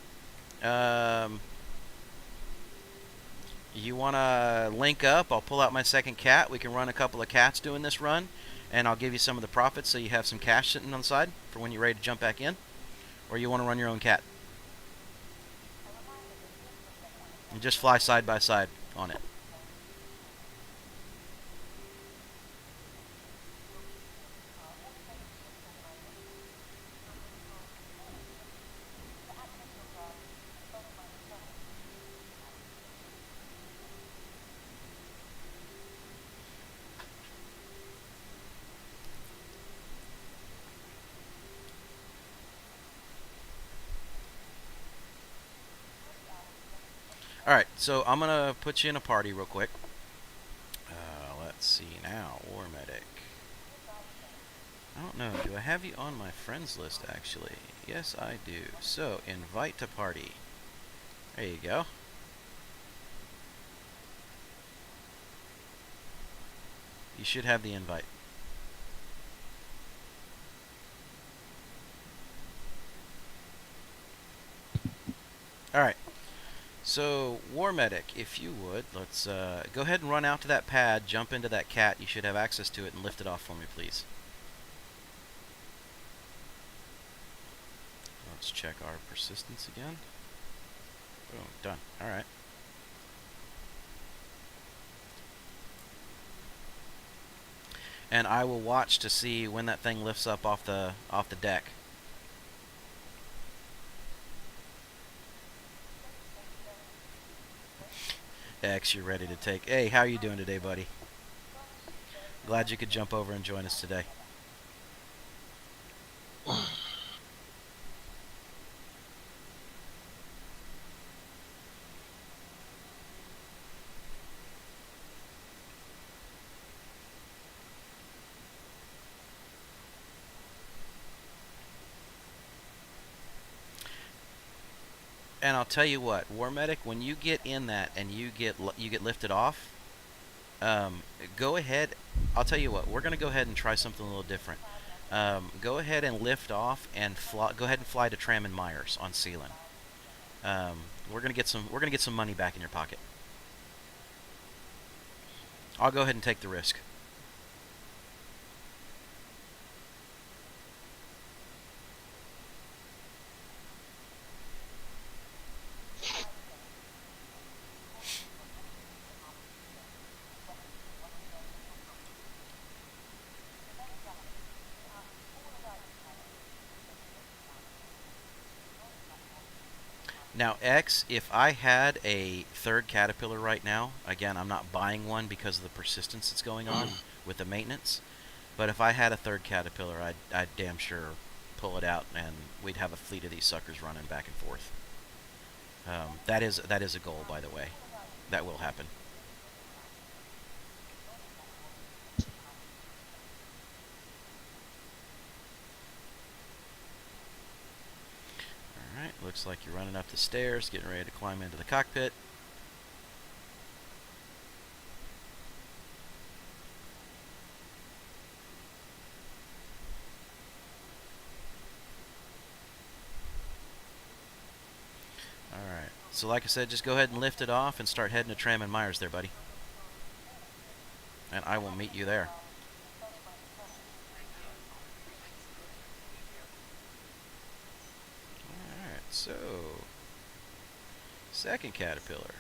You want to link up? I'll pull out my second cat. We can run a couple of cats doing this run, and I'll give you some of the profits so you have some cash sitting on the side for when you're ready to jump back in. Or you want to run your own cat? And just fly side by side on it. Alright, so I'm going to put you in a party real quick. Let's see now. War Medic. I don't know. Do I have you on my friends list, actually? Yes, I do. So, invite to party. There you go. You should have the invite. Alright. So, War Medic, if you would, let's go ahead and run out to that pad, jump into that cat. You should have access to it, and lift it off for me, please. Let's check our persistence again. Boom, done. Alright. And I will watch to see when that thing lifts up off the deck. X, you're ready to take. Hey, how are you doing today, buddy? Glad you could jump over and join us today. And I'll tell you what, War Medic, when you get in that and you get lifted off, go ahead. I'll tell you what, we're gonna go ahead and try something a little different. Go ahead and lift off and go ahead and fly to Tram and Myers on Sealand. We're gonna get some money back in your pocket. I'll go ahead and take the risk. Now, X, if I had a third caterpillar right now, again, I'm not buying one because of the persistence that's going on with the maintenance, but if I had a third caterpillar, I'd damn sure pull it out, and we'd have a fleet of these suckers running back and forth. That is a goal, by the way. That will happen. Alright, looks like you're running up the stairs, getting ready to climb into the cockpit. Alright, so like I said, just go ahead and lift it off and start heading to Tram and Myers there, buddy. And I will meet you there. Alright, so... second caterpillar.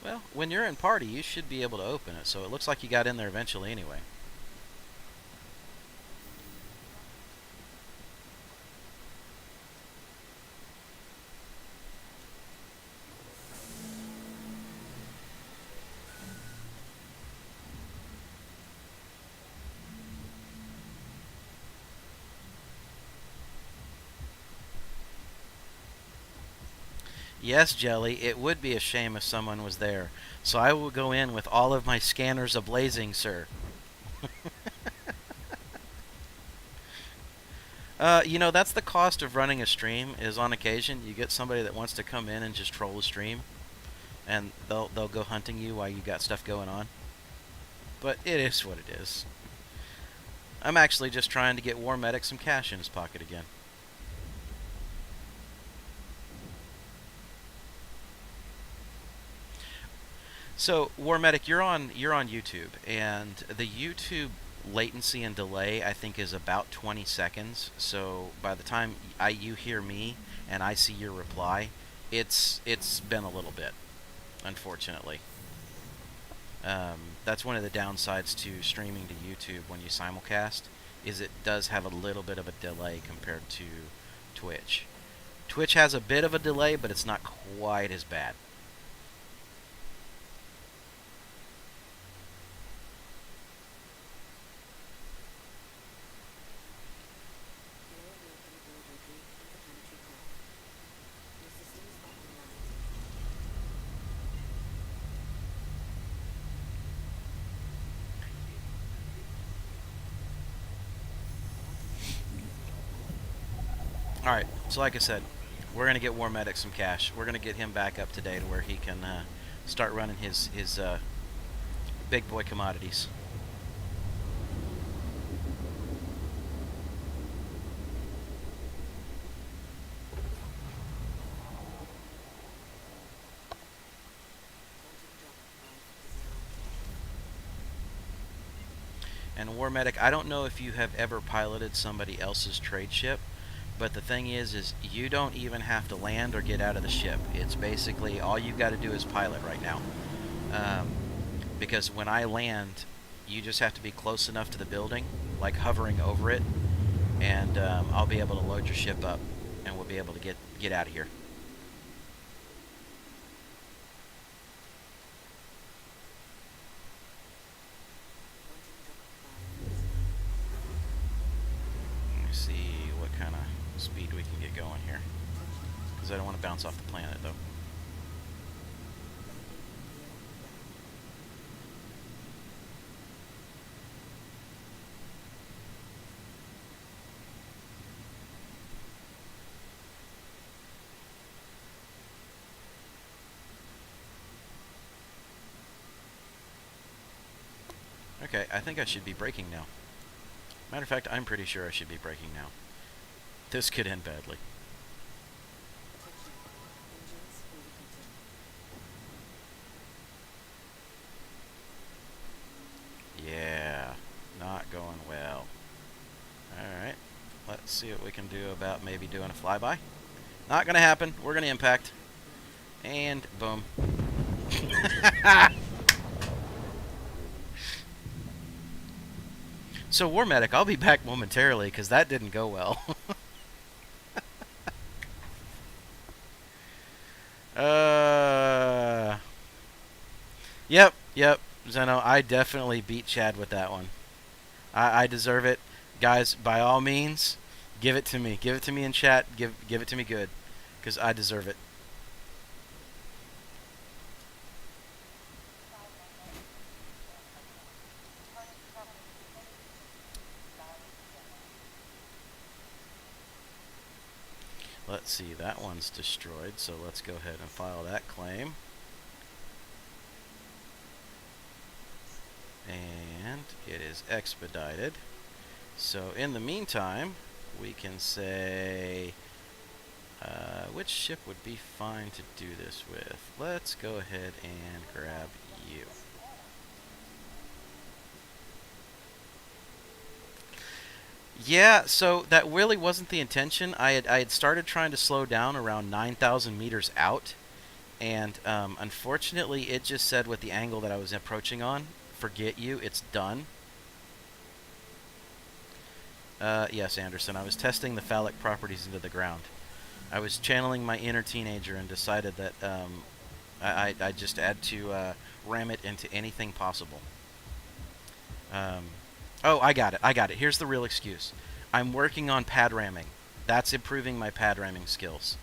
Well, when you're in party, you should be able to open it, so it looks like you got in there eventually anyway. Yes, Jelly, it would be a shame if someone was there. So I will go in with all of my scanners ablazing, sir. You know, that's the cost of running a stream, is on occasion you get somebody that wants to come in and just troll the stream. And they'll go hunting you while you got stuff going on. But it is what it is. I'm actually just trying to get War Medic some cash in his pocket again. So, War Medic, you're on YouTube, and the YouTube latency and delay, I think, is about 20 seconds. So by the time you hear me and I see your reply, it's been a little bit, unfortunately. That's one of the downsides to streaming to YouTube when you simulcast, is it does have a little bit of a delay compared to Twitch. Twitch has a bit of a delay, but it's not quite as bad. Alright, so like I said, we're going to get War Medic some cash. We're going to get him back up to date where he can start running his big boy commodities. And War Medic, I don't know if you have ever piloted somebody else's trade ship, but the thing is you don't even have to land or get out of the ship. It's basically all you've got to do is pilot right now. Because when I land, you just have to be close enough to the building, like hovering over it, and I'll be able to load your ship up, and we'll be able to get out of here. Let me see what kind of speed we can get going here, because I don't want to bounce off the planet though. Okay, I think I should be braking now. Matter of fact, I'm pretty sure I should be braking now. This could end badly. Yeah, not going well. Alright, let's see what we can do about maybe doing a flyby. Not gonna happen. We're gonna impact. And boom. So, War Medic, I'll be back momentarily because that didn't go well. uh. Yep. Zeno, I definitely beat Chad with that one. I deserve it. Guys, by all means, give it to me. Give it to me in chat. Give it to me good. Because I deserve it. Let's see, that one's destroyed, so let's go ahead and file that claim. And it is expedited. So in the meantime, we can say, which ship would be fine to do this with? Let's go ahead and grab you. Yeah, so that really wasn't the intention. I had started trying to slow down around 9,000 meters out, and unfortunately it just said with the angle that I was approaching on, forget you, it's done. Yes, Anderson, I was testing the phallic properties into the ground. I was channeling my inner teenager and decided that I just had to ram it into anything possible. Oh, I got it. Here's the real excuse. I'm working on pad ramming. That's improving my pad ramming skills.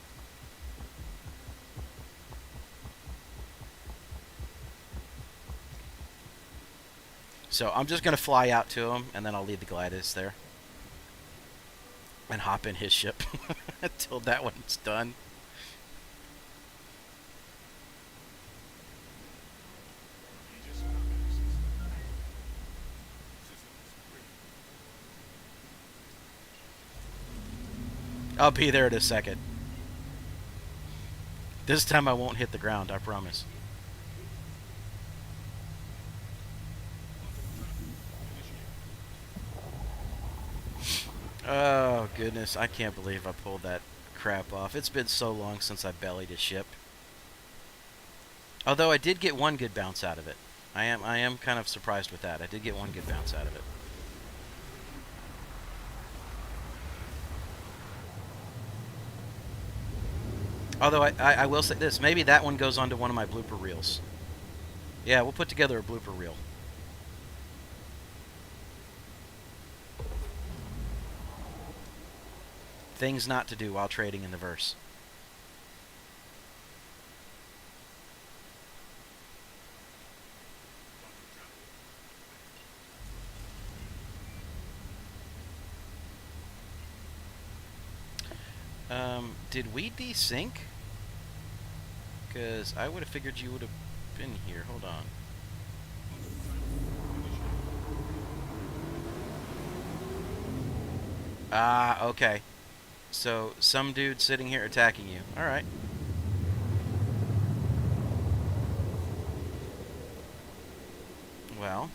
So I'm just going to fly out to him, and then I'll leave the Glidus there. And hop in his ship until that one's done. I'll be there in a second. This time I won't hit the ground, I promise. Oh, goodness. I can't believe I pulled that crap off. It's been so long since I bellied a ship. Although I did get one good bounce out of it. I am kind of surprised with that. I did get one good bounce out of it. Although I will say this. Maybe that one goes onto one of my blooper reels. Yeah, we'll put together a blooper reel. Things not to do while trading in the verse. Did we desync? Because I would have figured you would have been here. Hold on. Ah, okay. So, some dude sitting here attacking you. Alright. Well,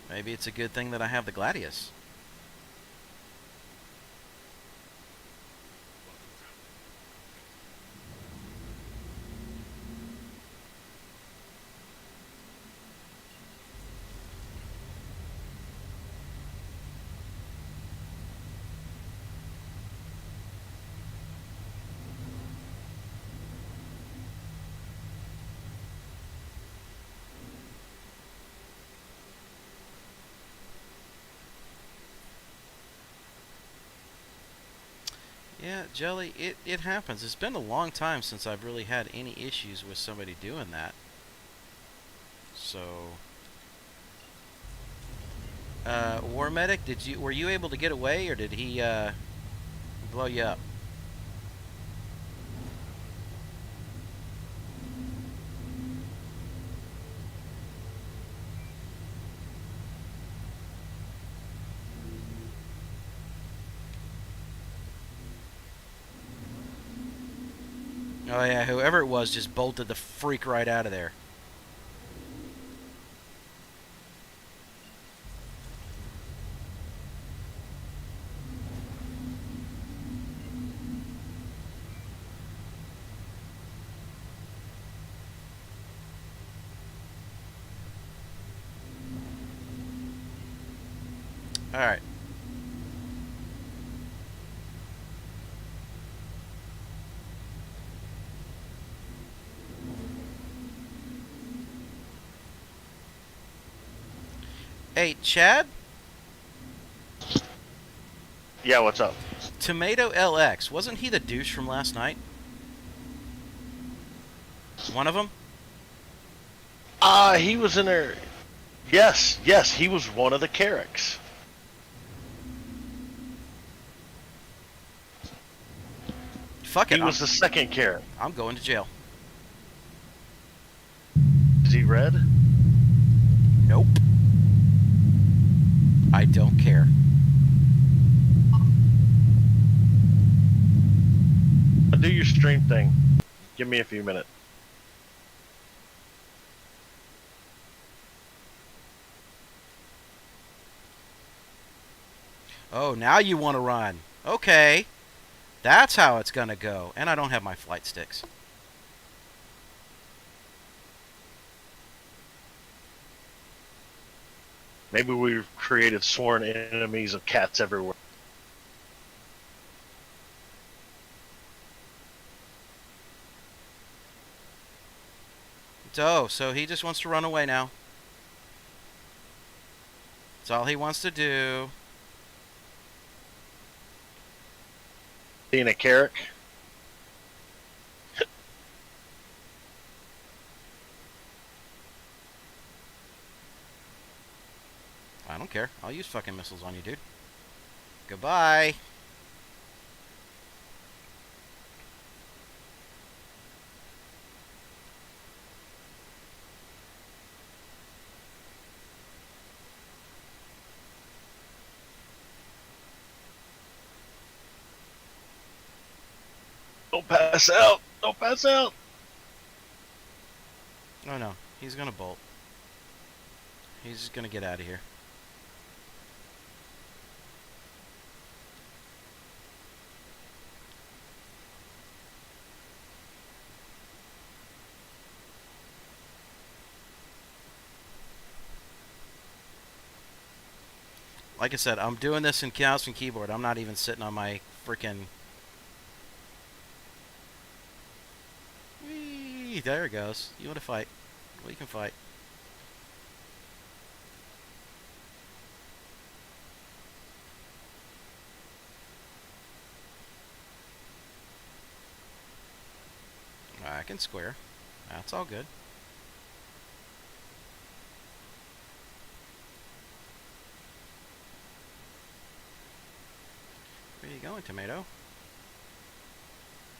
maybe it's a good thing that I have the Gladius. Yeah, Jelly, it happens. It's been a long time since I've really had any issues with somebody doing that. So, War Medic, were you able to get away, or did he blow you up? Oh yeah, whoever it was just bolted the freak right out of there. All right. Hey, Chad, Yeah, what's up? Tomato LX, wasn't he the douche from last night? One of them? He was in there. Yes, yes, he was one of the Carricks. Fuck He it, was the second Carrick. I'm going to jail. Is he red? Nope. I don't care. Do your stream thing. Give me a few minutes. Oh, now you want to run. Okay. That's how it's going to go. And I don't have my flight sticks. Maybe we've created sworn enemies of cats everywhere. So he just wants to run away now. That's all he wants to do. Being a Carrick? I don't care. I'll use fucking missiles on you, dude. Goodbye. Don't pass out! Don't pass out! Oh no, he's gonna bolt. He's just gonna get out of here. Like I said, I'm doing this in mouse and keyboard. I'm not even sitting on my freaking... Whee! There it goes. You want to fight? We can fight. I can square. That's all good. Where you going, Tomato?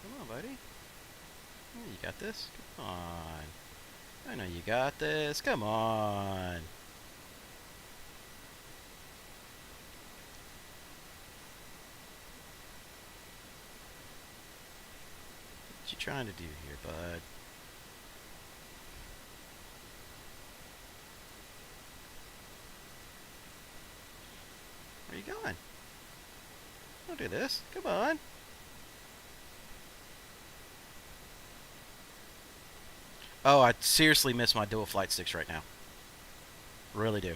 Come on, buddy. Oh, you got this? Come on. I know you got this. Come on. What you trying to do here, bud? Where you going? Don't do this. Come on. Oh, I seriously miss my dual flight sticks right now. Really do.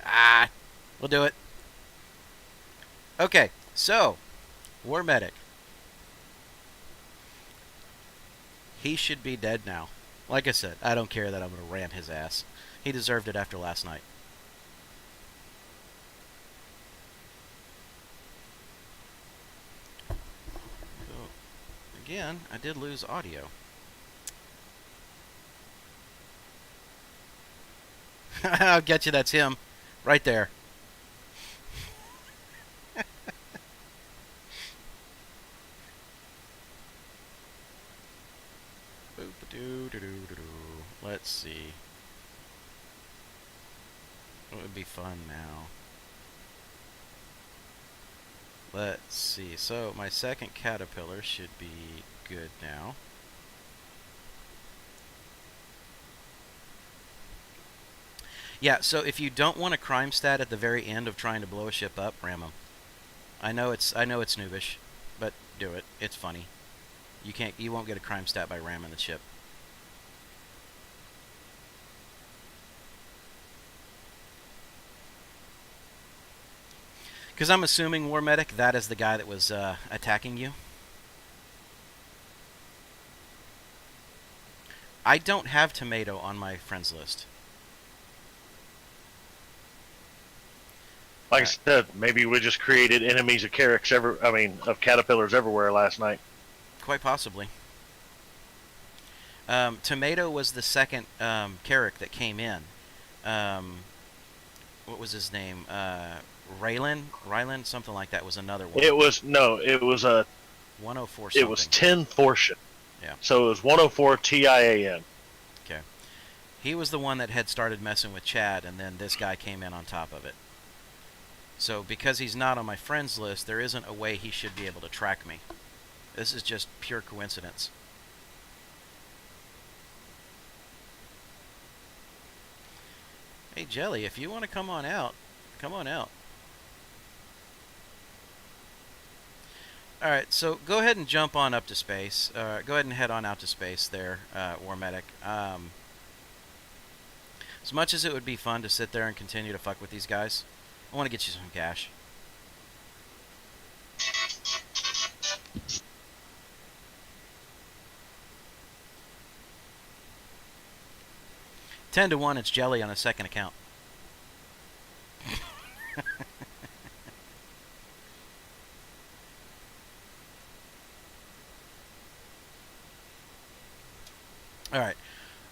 Ah, we'll do it. Okay, so, War Medic. He should be dead now. Like I said, I don't care that I'm going to ram his ass. He deserved it after last night. So, again, I did lose audio. I'll get you, that's him. Right there. Boop-a-doo. Let's see. What would be fun now? Let's see. So my second caterpillar should be good now. Yeah, so if you don't want a crime stat at the very end of trying to blow a ship up, ram them. I know it's noobish, but do it. It's funny. You won't get a crime stat by ramming the ship. Because I'm assuming, War Medic, that is the guy that was attacking you. I don't have Tomato on my friends list. Like I said, maybe we just created enemies of of caterpillars everywhere last night. Quite possibly. Tomato was the second Carrick that came in. What was his name? Rylan, something like that was another one. It was a 104 something. It was 10 Thortion. Yeah. So it was 104 TIAN. Okay. He was the one that had started messing with Chad, and then this guy came in on top of it. So because he's not on my friends list, there isn't a way he should be able to track me. This is just pure coincidence. Hey, Jelly, if you want to come on out, come on out. Alright, so go ahead and jump on up to space. Go ahead and head on out to space there, War Medic. As much as it would be fun to sit there and continue to fuck with these guys, I want to get you some cash. $10 to 1, it's Jelly on a second account. Alright,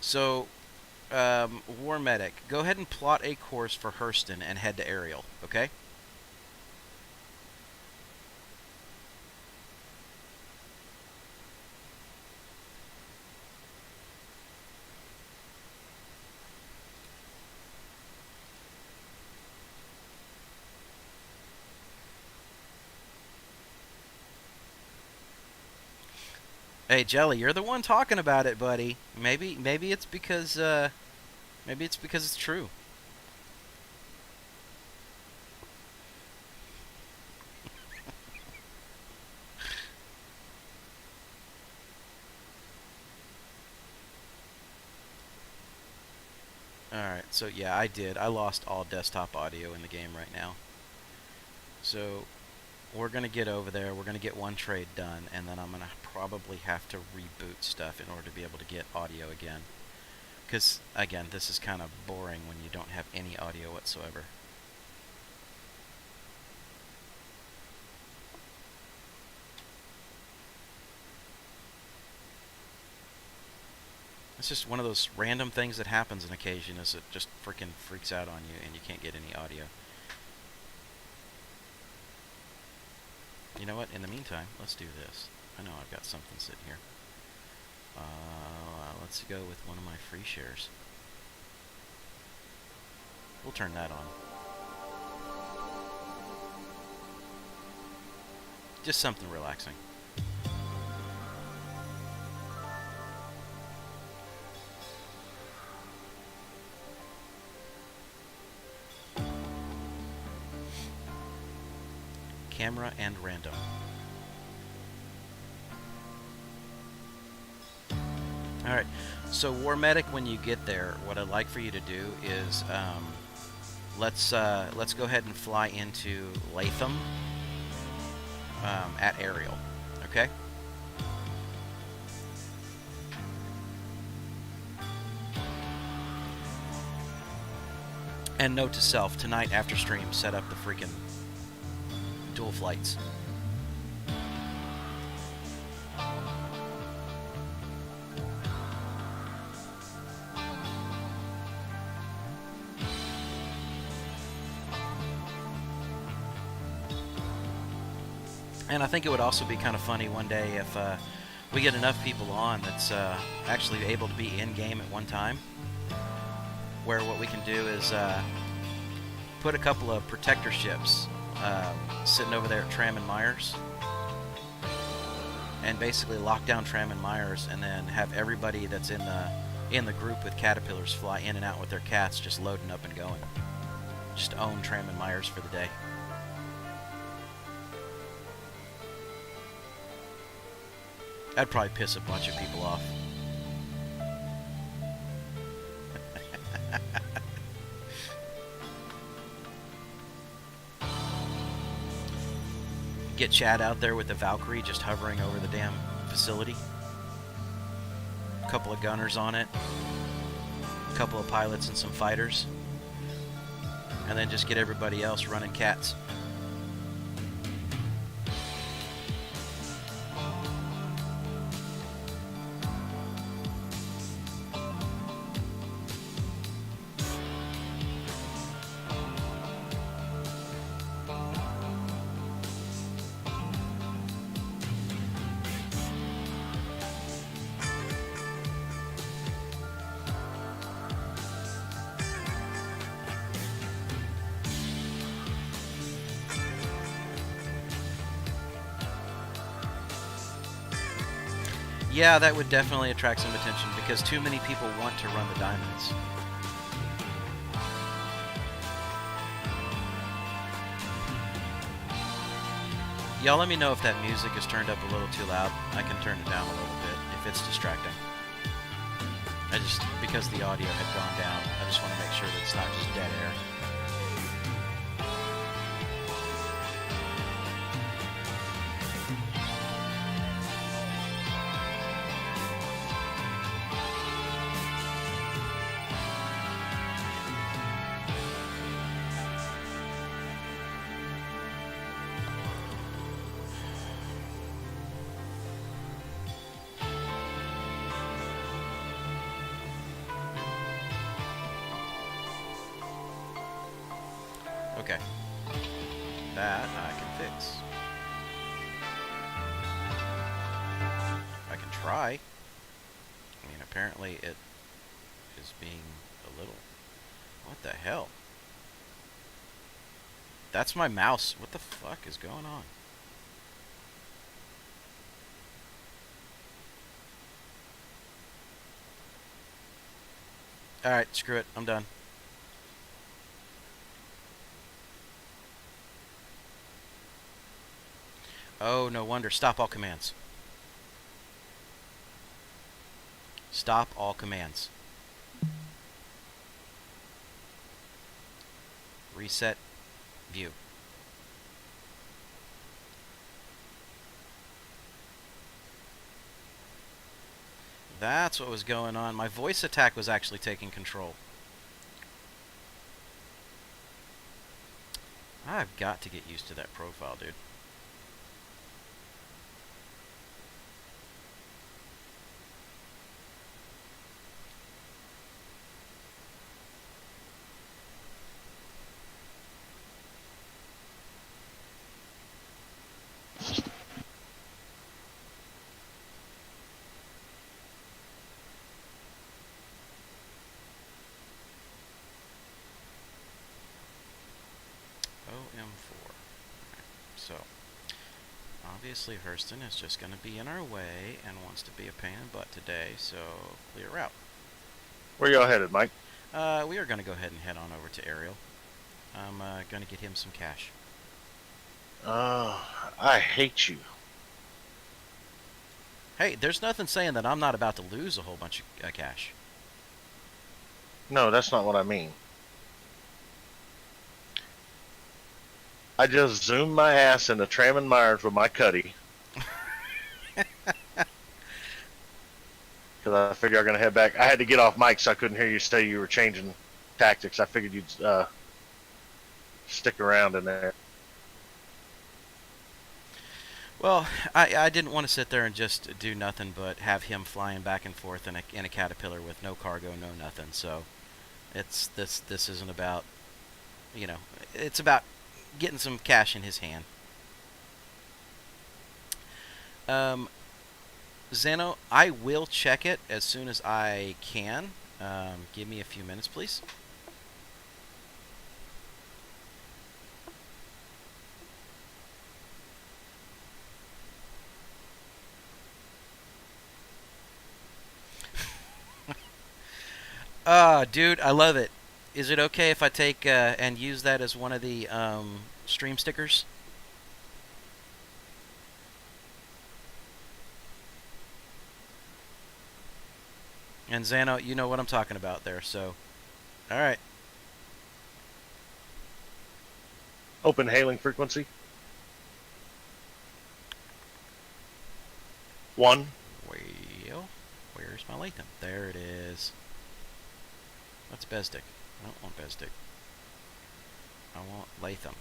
so War Medic, go ahead and plot a course for Hurston and head to Ariel, okay? Hey Jelly, you're the one talking about it, buddy. Maybe it's because it's true. Alright, so yeah, I did. I lost all desktop audio in the game right now. So we're going to get over there, we're going to get one trade done, and then I'm going to probably have to reboot stuff in order to be able to get audio again. Because, again, this is kind of boring when you don't have any audio whatsoever. It's just one of those random things that happens on occasion, is it just freaking freaks out on you and you can't get any audio. You know what? In the meantime, let's do this. I know I've got something sitting here. Let's go with one of my free shares. We'll turn that on. Just something relaxing. Camera and random. Alright, so War Medic, when you get there, what I'd like for you to do is let's go ahead and fly into Latham at Ariel, okay? And note to self, tonight after stream, set up the freaking dual flights. And I think it would also be kind of funny one day if we get enough people on that's actually able to be in game at one time, where what we can do is put a couple of protector ships sitting over there at Tram and Myers, and basically lock down Tram and Myers, and then have everybody that's in the group with caterpillars fly in and out with their cats, just loading up and going. Just own Tram and Myers for the day. That'd probably piss a bunch of people off. Get Chad out there with the Valkyrie just hovering over the damn facility. A couple of gunners on it. A couple of pilots and some fighters. And then just get everybody else running cats. Yeah, that would definitely attract some attention because too many people want to run the diamonds. Y'all let me know if that music is turned up a little too loud. I can turn it down a little bit if it's distracting. Because the audio had gone down, I just want to make sure that it's not just dead air. Okay. That I can fix. I can try. I mean, apparently it is being a little... What the hell? That's my mouse. What the fuck is going on? Alright, screw it. I'm done. Oh, no wonder. Stop all commands. Stop all commands. Reset view. That's what was going on. My voice attack was actually taking control. I've got to get used to that profile, dude. OM4. So, obviously Hurston is just going to be in our way and wants to be a pain in the butt today, so clear route. Where y'all headed, Mike? We are going to go ahead and head on over to Ariel. I'm going to get him some cash. I hate you. Hey, there's nothing saying that I'm not about to lose a whole bunch of cash. No, that's not what I mean. I just zoomed my ass into Tram and Myers with my cuddy. Because I figured I was going to head back. I had to get off mic so I couldn't hear you say you were changing tactics. I figured you'd stick around in there. Well, I didn't want to sit there and just do nothing but have him flying back and forth in a caterpillar with no cargo, no nothing. So it's this isn't about, you know, it's about getting some cash in his hand. Zano, I will check it as soon as I can. Give me a few minutes, please. Dude, I love it. Is it okay if I take and use that as one of the stream stickers? And Zano, you know what I'm talking about there, so... Alright. Open hailing frequency. 1. Well, where's my Latham? There it is. What's Bezdik? I don't want Bezdik. I want Latham.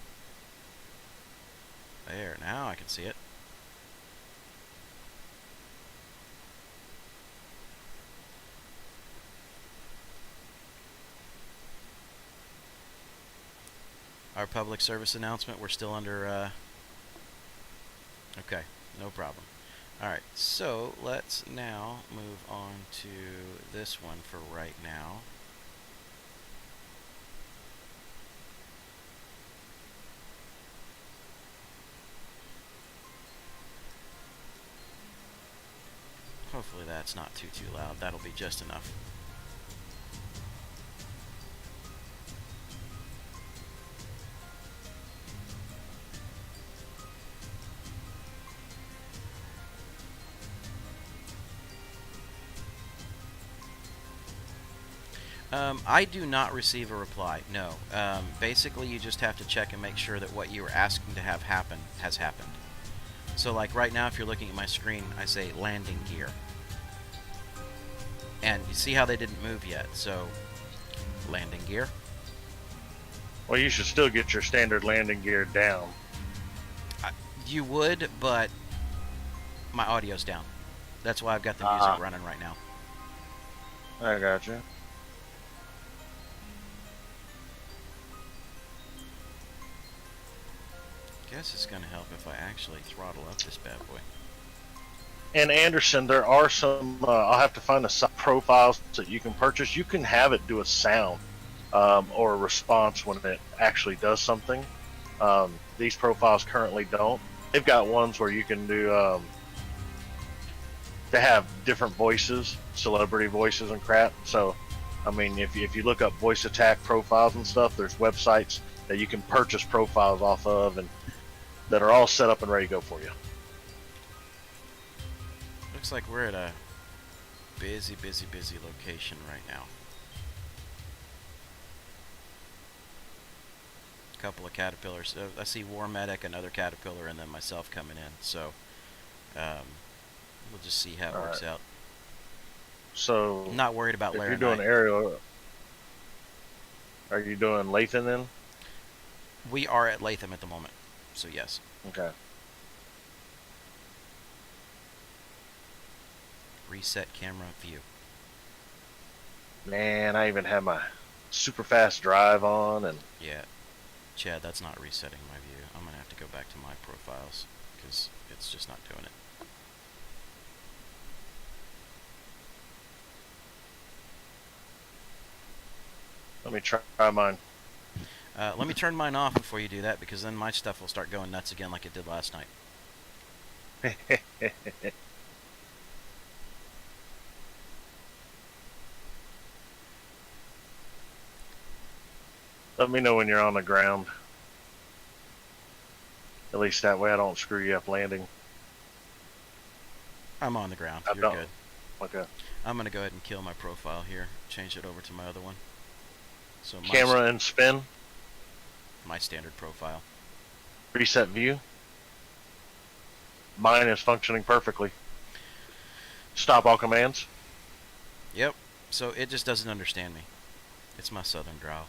There, now I can see it. Our public service announcement, we're still under, okay, no problem. Alright, so let's now move on to this one for right now. Hopefully that's not too loud. That'll be just enough. I do not receive a reply, no. Basically, you just have to check and make sure that what you were asking to have happen has happened. So, like right now, if you're looking at my screen, I say landing gear. And you see how they didn't move yet, so landing gear. Well, you should still get your standard landing gear down. You would, but my audio's down. That's why I've got the music running right now. I gotcha. Guess it's gonna help if I actually throttle up this bad boy. And Anderson, there are some, I'll have to find the profiles that you can purchase. You can have it do a sound or a response when it actually does something. These profiles currently don't. They've got ones where you can do, they have different voices, celebrity voices and crap. So, I mean, if you look up voice attack profiles and stuff, there's websites that you can purchase profiles off of and that are all set up and ready to go for you. Looks like we're at a busy location right now. A couple of caterpillars. I see War Medic, another caterpillar, and then myself coming in. So we'll just see how it works out. So I'm not worried about if Lair you're doing aerial, are you doing Lathan then? We are at Latham at the moment, so yes. Okay. Reset camera view. Man, I even have my super fast drive on and Yeah, Chad, that's not resetting my view. I'm gonna have to go back to my profiles because it's just not doing it. let me try mine. Let me turn mine off before you do that, because then my stuff will start going nuts again like it did last night. Let me know when you're on the ground. At least that way I don't screw you up landing. I'm on the ground. I You're don't. good. Okay. I'm gonna go ahead and kill my profile here. Change it over to my other one. So Camera and spin. my standard profile. Reset view. Mine is functioning perfectly. Stop all commands. Yep. So it just doesn't understand me. It's my southern drawl.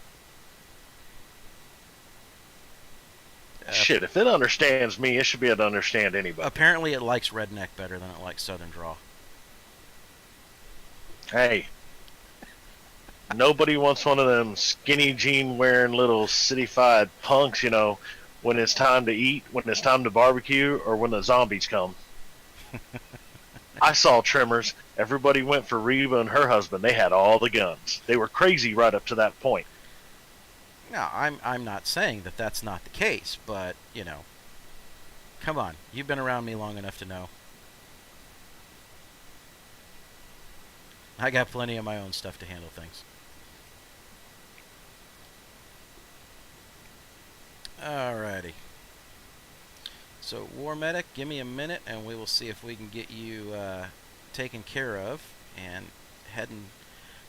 Shit, if it understands me, it should be able to understand anybody. Apparently it likes redneck better than it likes southern drawl. Hey. Nobody wants one of them skinny jean wearing little city-fied punks, you know, when it's time to eat, when it's time to barbecue, or when the zombies come. I saw Tremors. Everybody went for Reba and her husband. They had all the guns. They were crazy right up to that point. Now, I'm not saying that that's not the case, but come on, you've been around me long enough to know. I got plenty of my own stuff to handle things. Alrighty. So, War Medic, give me a minute and we will see if we can get you taken care of. And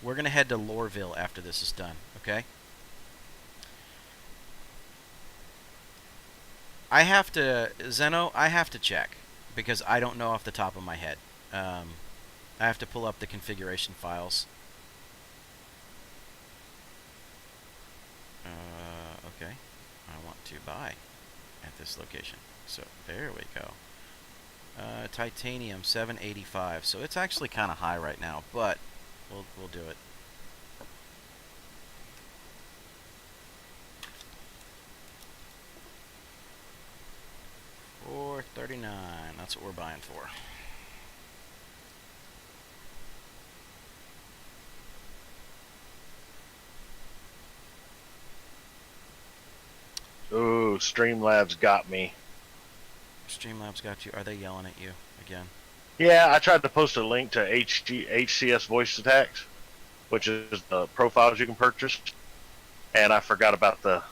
we're going to head to Loreville after this is done, okay? Zeno, I have to check because I don't know off the top of my head. I have to pull up the configuration files. Okay. I want to buy at this location. So there we go. Titanium 785. So it's actually kind of high right now, but we'll do it. $439. That's what we're buying for. Ooh, Streamlabs got me. Streamlabs got you. Are they yelling at you again? Yeah, I tried to post a link to HCS Voice Attacks, which is the profiles you can purchase, and I forgot about the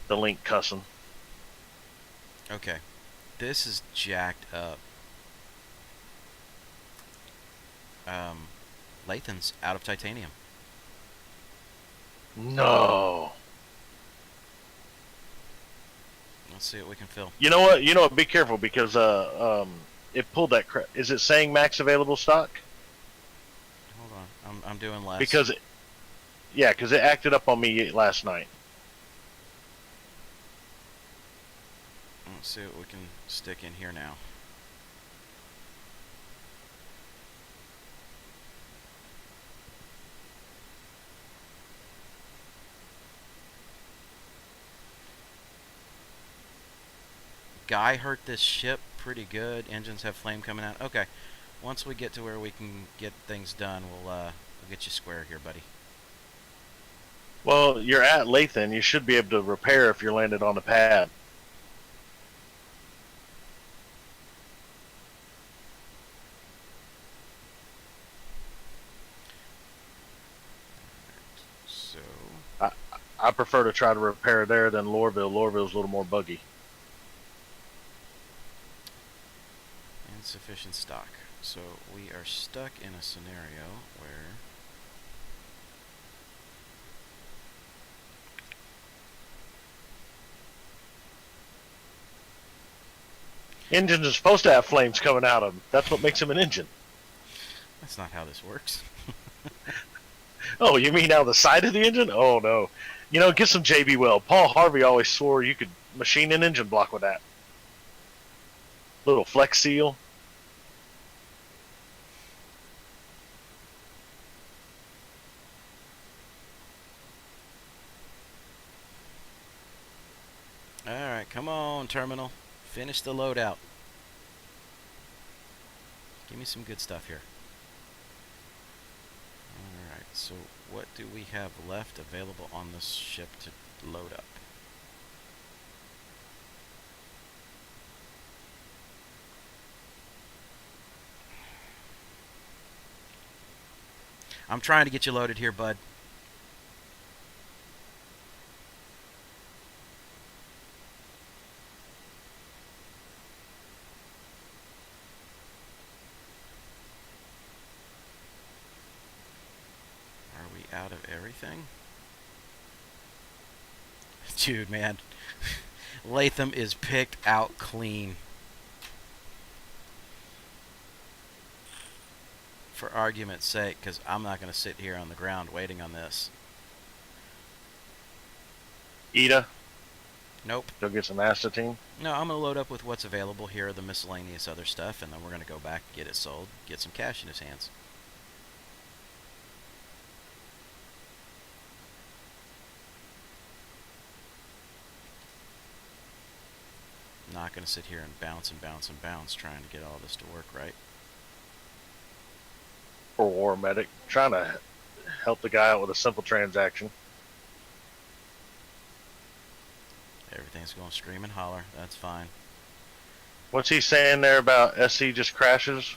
link cussing. Okay. This is jacked up. Lathan's out of titanium. No. Let's see what we can fill. You know what? Be careful because it pulled that crap. Is it saying max available stock? Hold on. I'm doing less. Because it acted up on me last night. Let's see what we can stick in here now. Guy hurt this ship pretty good. Engines have flame coming out. Okay. Once we get to where we can get things done, we'll get you square here, buddy. Well, you're at Lathan. You should be able to repair if you're landed on the pad. So I prefer to try to repair there than Loreville. Loreville's a little more buggy. insufficient stock. So we are stuck in a scenario where Engines are supposed to have flames coming out of them. That's what makes them an engine. that's not how this works. Oh, you mean out the side of the engine? Oh, no. Get some JB Weld. Paul Harvey always swore you could machine an engine block with that. Little flex seal. Alright, come on, terminal. Finish the loadout. Give me some good stuff here. Alright, so what do we have left available on this ship to load up? I'm trying to get you loaded here, bud. Are we out of everything? Dude, man. Latham is picked out clean. For argument's sake, because I'm not going to sit here on the ground waiting on this. Ida, Nope. go get some astatine. No, I'm going to load up with what's available here, the miscellaneous other stuff, and then we're going to go back, get it sold, get some cash in his hands. Not going to sit here and bounce and bounce and bounce trying to get all this to work right. Poor war medic. Trying to help the guy out with a simple transaction. Everything's going scream and holler. That's fine. What's he saying there about SC just crashes?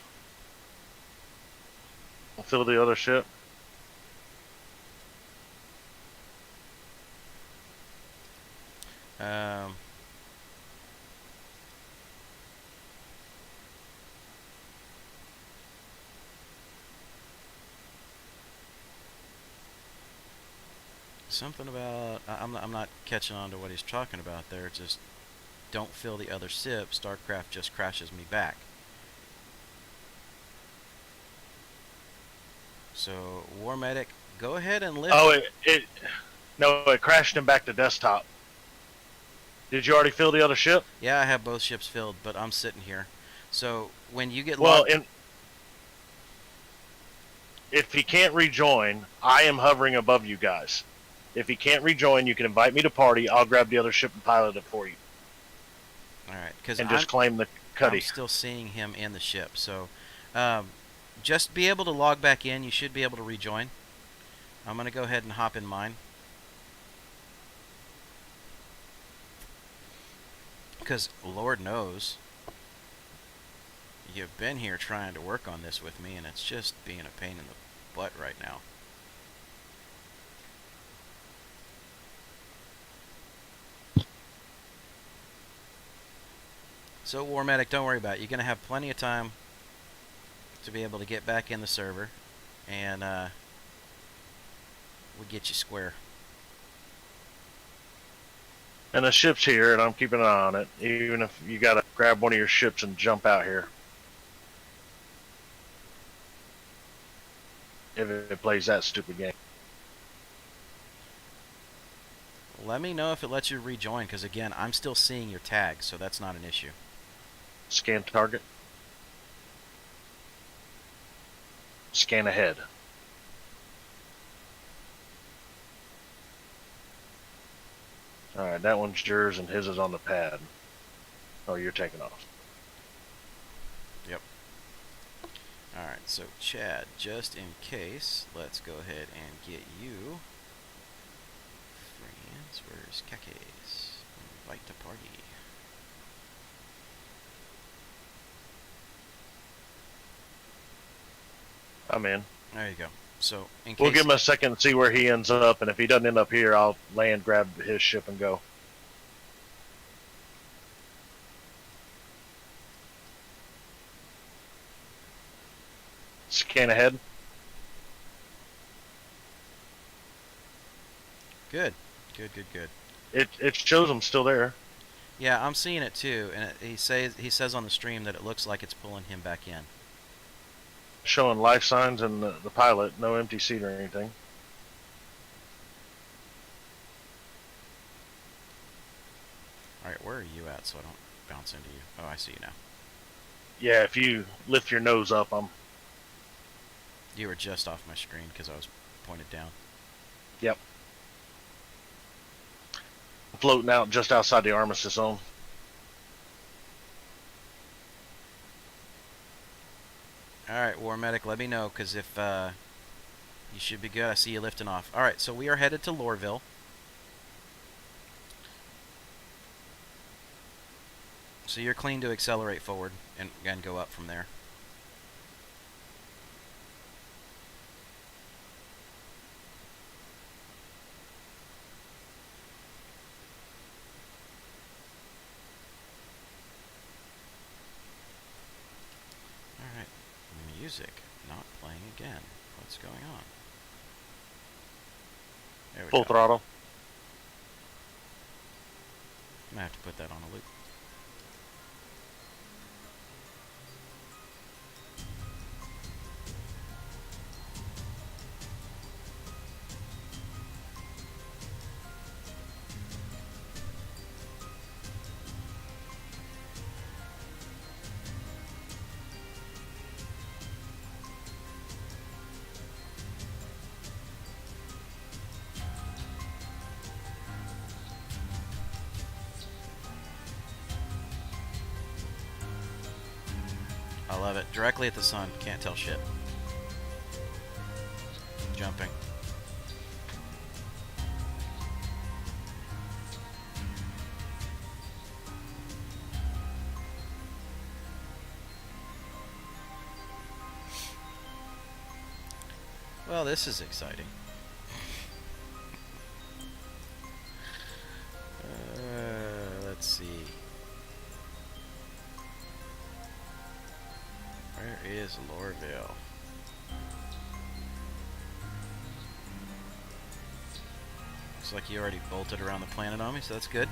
Fill the other ship. Um, something about I'm not catching on to what he's talking about there. Just don't fill the other ship. StarCraft just crashes me back. So War Medic, go ahead and lift. Oh, it crashed him back to desktop. Did you already fill the other ship? Yeah, I have both ships filled, but I'm sitting here. So when you get Well, logged, if he can't rejoin, I am hovering above you guys. If he can't rejoin, you can invite me to party. I'll grab the other ship and pilot it for you. all right, because And just claim the cuddy. I'm still seeing him in the ship. So just be able to log back in. You should be able to rejoin. I'm going to go ahead and hop in mine. Because Lord knows you've been here trying to work on this with me, and it's just being a pain in the butt right now. So War Medic, don't worry about it. You're going to have plenty of time to be able to get back in the server, and we'll get you square. And the ship's here, and I'm keeping an eye on it. Even if you gotta grab one of your ships and jump out here. If it plays that stupid game. Let me know if it lets you rejoin, because again, I'm still seeing your tag, so that's not an issue. Scan target. Scan ahead. Alright, that one's yours and his is on the pad. Oh, you're taking off. Yep. Alright, so Chad, just in case, let's go ahead and get you. Friends, where's Kakes? Invite to party. I'm in. There you go. So, in case We'll give him a second to see where he ends up, and if he doesn't end up here, I'll land, grab his ship, and go. Scan ahead. Good. Good, good, good. It shows him still there. Yeah, I'm seeing it too, and he says on the stream that it looks like it's pulling him back in. Showing life signs and the pilot, no empty seat or anything. Alright, where are you at so I don't bounce into you? Oh, I see you now. Yeah, if you lift your nose up, I'm... You were just off my screen because I was pointed down. Yep. Floating out just outside the armistice zone. Alright, War Medic, let me know, because if, you should be good. I see you lifting off. Alright, so we are headed to Loreville. So you're clean to accelerate forward and go up from there. Alright, music not playing again. What's going on? There we Full go. throttle. I'm gonna have to put that on a loop. I love it. Directly at the sun. Can't tell shit. jumping. Well, this is exciting. Let's see. Where is Lorville? Looks like you already bolted around the planet on me, so that's good.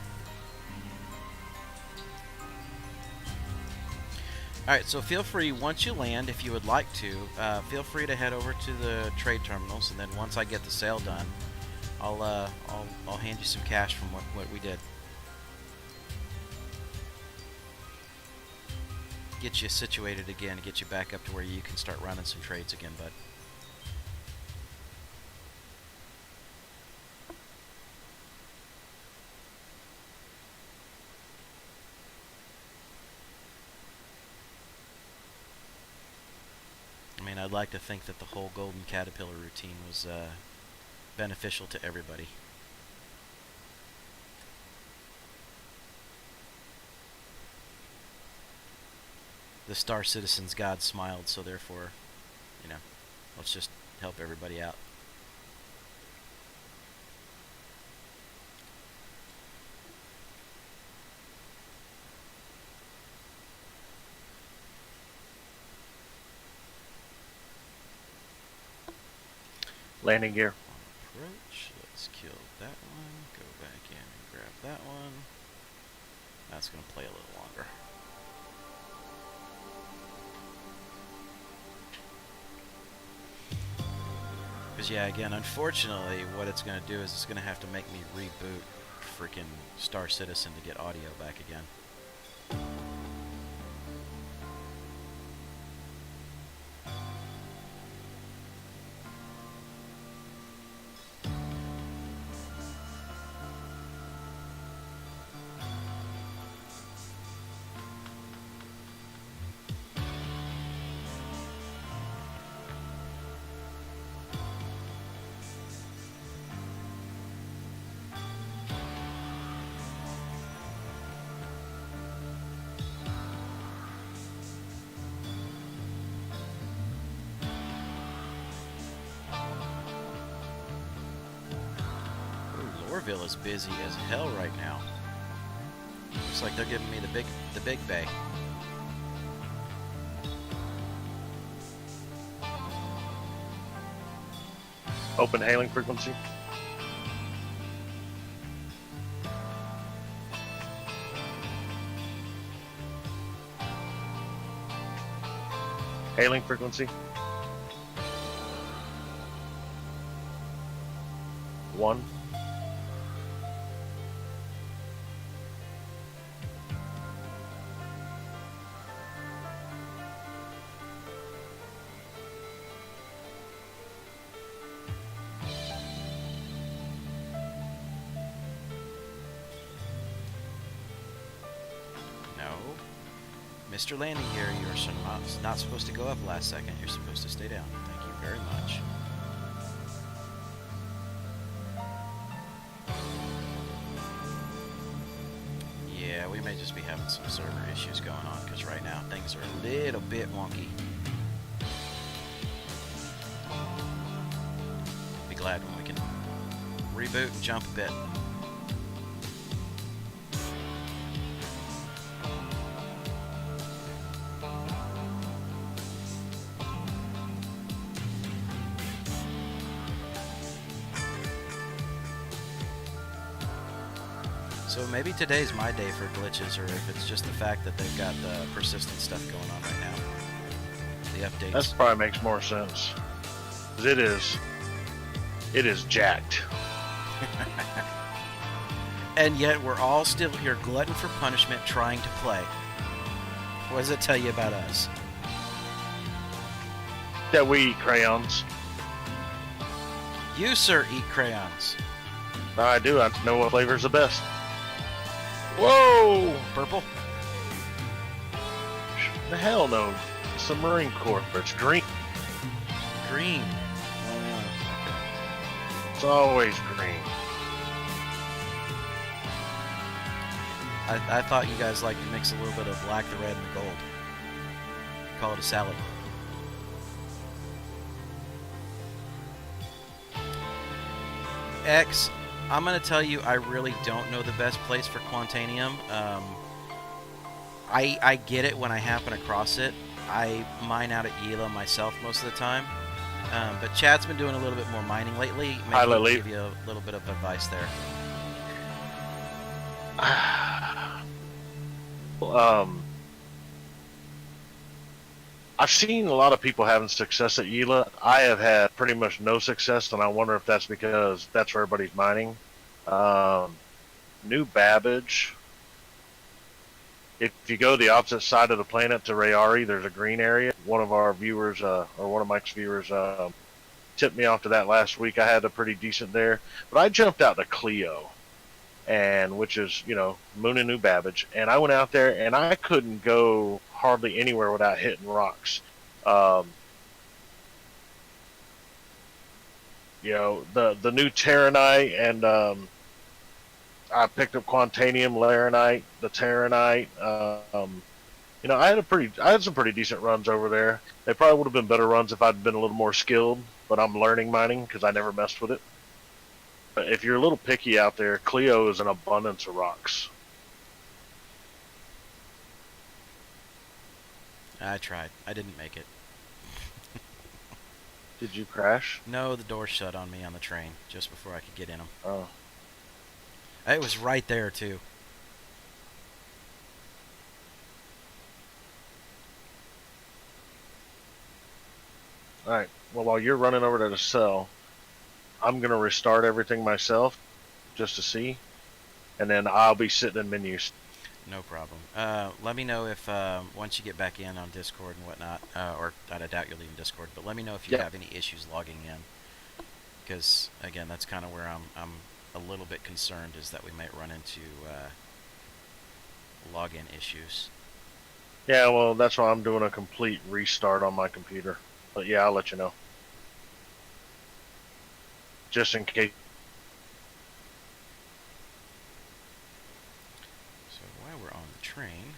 Alright, so feel free, once you land, if you would like to, feel free to head over to the trade terminals, and then once I get the sale done, I'll hand you some cash from what we did. Get you situated again, get you back up to where you can start running some trades again, bud. I mean, I'd like to think that the whole golden caterpillar routine was beneficial to everybody. The Star Citizen's God smiled, so therefore, you know, let's just help everybody out. Landing gear. Approach. Let's kill that one. Go back in and grab that one. That's going to play a little longer. Because, yeah, again, unfortunately, what it's going to do is it's going to have to make me reboot freaking Star Citizen to get audio back again. Orville is busy as hell right now. Looks like they're giving me the big bay. Open hailing frequency. Hailing frequency. 1. Mr. Landing Gear, you're not supposed to go up last second. You're supposed to stay down. Thank you very much. Yeah, we may just be having some server issues going on because right now things are a little bit wonky. Be glad when we can reboot and jump a bit. So maybe today's my day for glitches, or if it's just the fact that they've got the persistent stuff going on right now. The updates. That probably makes more sense. 'Cause it is jacked. And yet we're all still here, glutton for punishment, trying to play. What does it tell you about us? That we eat crayons. You, sir, eat crayons. I do. I know what flavor's the best. Whoa! Purple? The hell no. It's the Marine Corps. It's green. Green. Oh, It's always green. I thought you guys liked to mix a little bit of black, the red, and the gold. Call it a salad. X, I'm going to tell you I really don't know the best place for Quantanium. I get it when I happen across it. I mine out at Gila myself most of the time. But Chad's been doing a little bit more mining lately. Maybe Hi, he Lily. can give you a little bit of advice there. I've seen a lot of people having success at Gila. I have had pretty much no success, and I wonder if that's because that's where everybody's mining. New Babbage. If you go the opposite side of the planet to Rayari, there's a green area. One of our viewers, or one of Mike's viewers, tipped me off to that last week. I had a pretty decent there, but I jumped out to Clio, and which is Moon and New Babbage, and I went out there and I couldn't go hardly anywhere without hitting rocks. The new Terranite, and I picked up Quantanium, Laranite, the Terranite. I had some pretty decent runs over there. They probably would have been better runs if I'd been a little more skilled, but I'm learning mining because I never messed with it. But if you're a little picky out there, Clio is an abundance of rocks. I tried. I didn't make it. Did you crash? No, the door shut on me on the train just before I could get in them. Oh. It was right there, too. Alright, well, while you're running over to the cell, I'm going to restart everything myself just to see, and then I'll be sitting in menus. No problem. Let me know if, once you get back in on Discord and whatnot, or I doubt you're leaving Discord, but let me know if you have any issues logging in. Because, again, that's kind of where I'm a little bit concerned, is that we might run into login issues. Yeah, well, that's why I'm doing a complete restart on my computer. But yeah, I'll let you know. Just in case. So while we're on the train,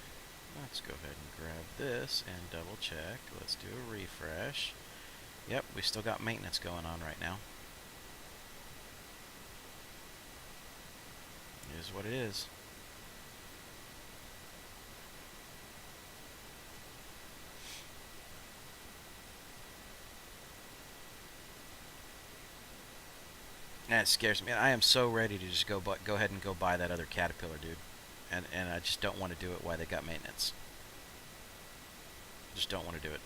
let's go ahead and grab this and double check. Let's do a refresh. Yep, we still got maintenance going on right now. It is what it is. And it scares me. I am so ready to just go ahead and go buy that other Caterpillar, dude. And I just don't want to do it while they got maintenance. Just don't want to do it.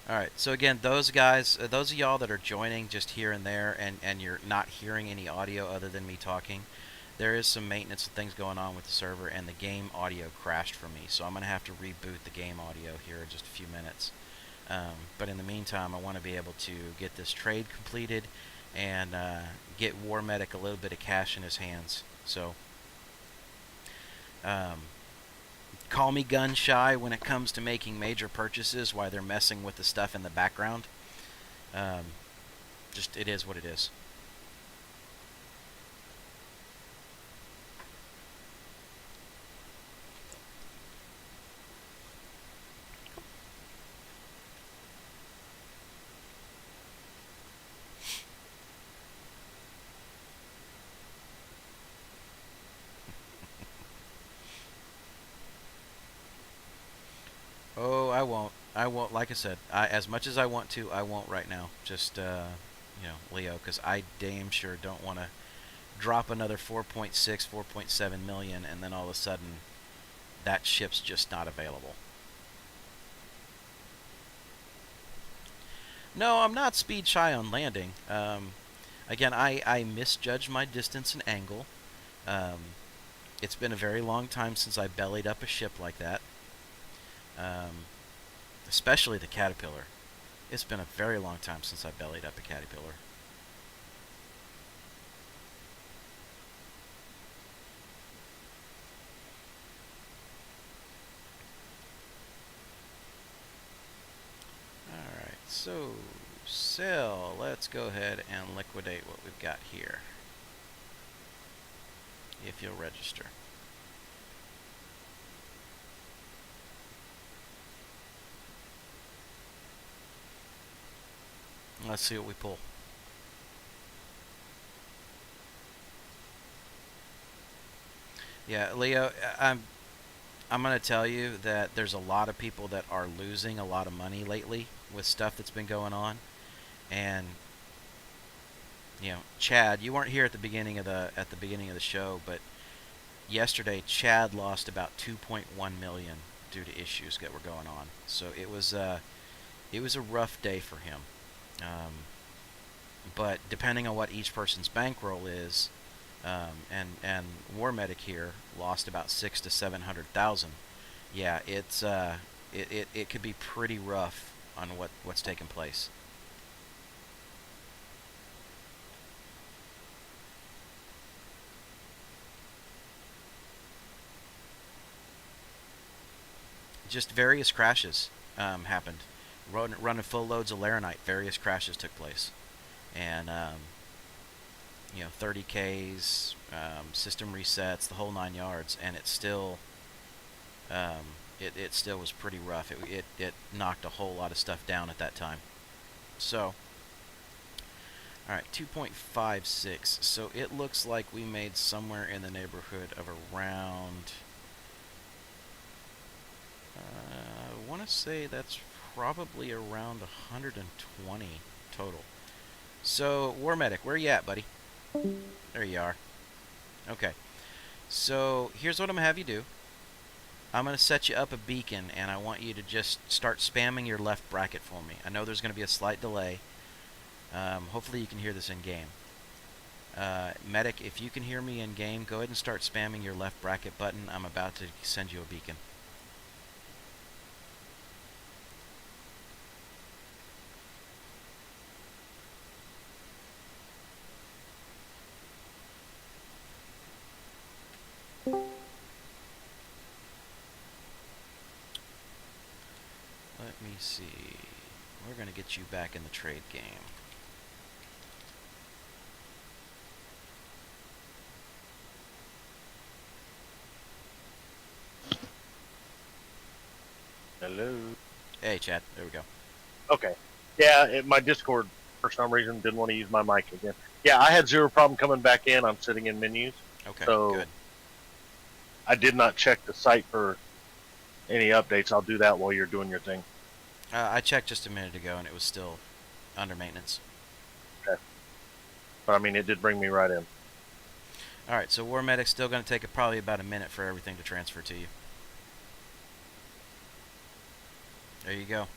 Alright, so again, those guys, those of y'all that are joining just here and there, and you're not hearing any audio other than me talking, there is some maintenance and things going on with the server, and the game audio crashed for me, so I'm going to have to reboot the game audio here in just a few minutes. But in the meantime, I want to be able to get this trade completed and get War Medic a little bit of cash in his hands. So, call me gun shy when it comes to making major purchases while they're messing with the stuff in the background. Just, it is what it is. Oh, I won't. I won't. Like I said, as much as I want to, I won't right now. Just, Leo, because I damn sure don't want to drop another 4.6, 4.7 million, and then all of a sudden, that ship's just not available. No, I'm not speed shy on landing. Again, I misjudged my distance and angle. It's been a very long time since I bellied up a ship like that. Especially the Caterpillar. It's been a very long time since I bellied up a Caterpillar. So, sell. Let's go ahead and liquidate what we've got here. If you'll register. Let's see what we pull. Yeah, Leo, I'm going to tell you that there's a lot of people that are losing a lot of money lately with stuff that's been going on. And Chad, you weren't here at the beginning of the show, but yesterday Chad lost about 2.1 million due to issues that were going on. So it was a rough day for him. But depending on what each person's bankroll is, and War Medic here lost about 600,000 to 700,000. Yeah, it could be pretty rough on what's taking place. Just various crashes happened. Running full loads of Laranite, various crashes took place, and 30Ks, system resets, the whole 9 yards, and it still it still was pretty rough. It knocked a whole lot of stuff down at that time. So, all right, 2.56. So it looks like we made somewhere in the neighborhood of around. I want to say that's probably around 120 total. So, War Medic, where you at, buddy? There you are. Okay. So, here's what I'm going to have you do. I'm going to set you up a beacon, and I want you to just start spamming your left bracket for me. I know there's going to be a slight delay. Hopefully you can hear this in-game. Medic, if you can hear me in-game, go ahead and start spamming your left bracket button. I'm about to send you a beacon. Let me see. We're going to get you back in the trade game. Hello. Hey, Chad. There we go. Okay. Yeah, my Discord, for some reason, didn't want to use my mic again. Yeah, I had zero problem coming back in. I'm sitting in menus. Okay, so good. I did not check the site for any updates. I'll do that while you're doing your thing. I checked just a minute ago, and it was still under maintenance. Okay. But, I mean, it did bring me right in. All right, so War Medic's still going to take probably about a minute for everything to transfer to you. There you go.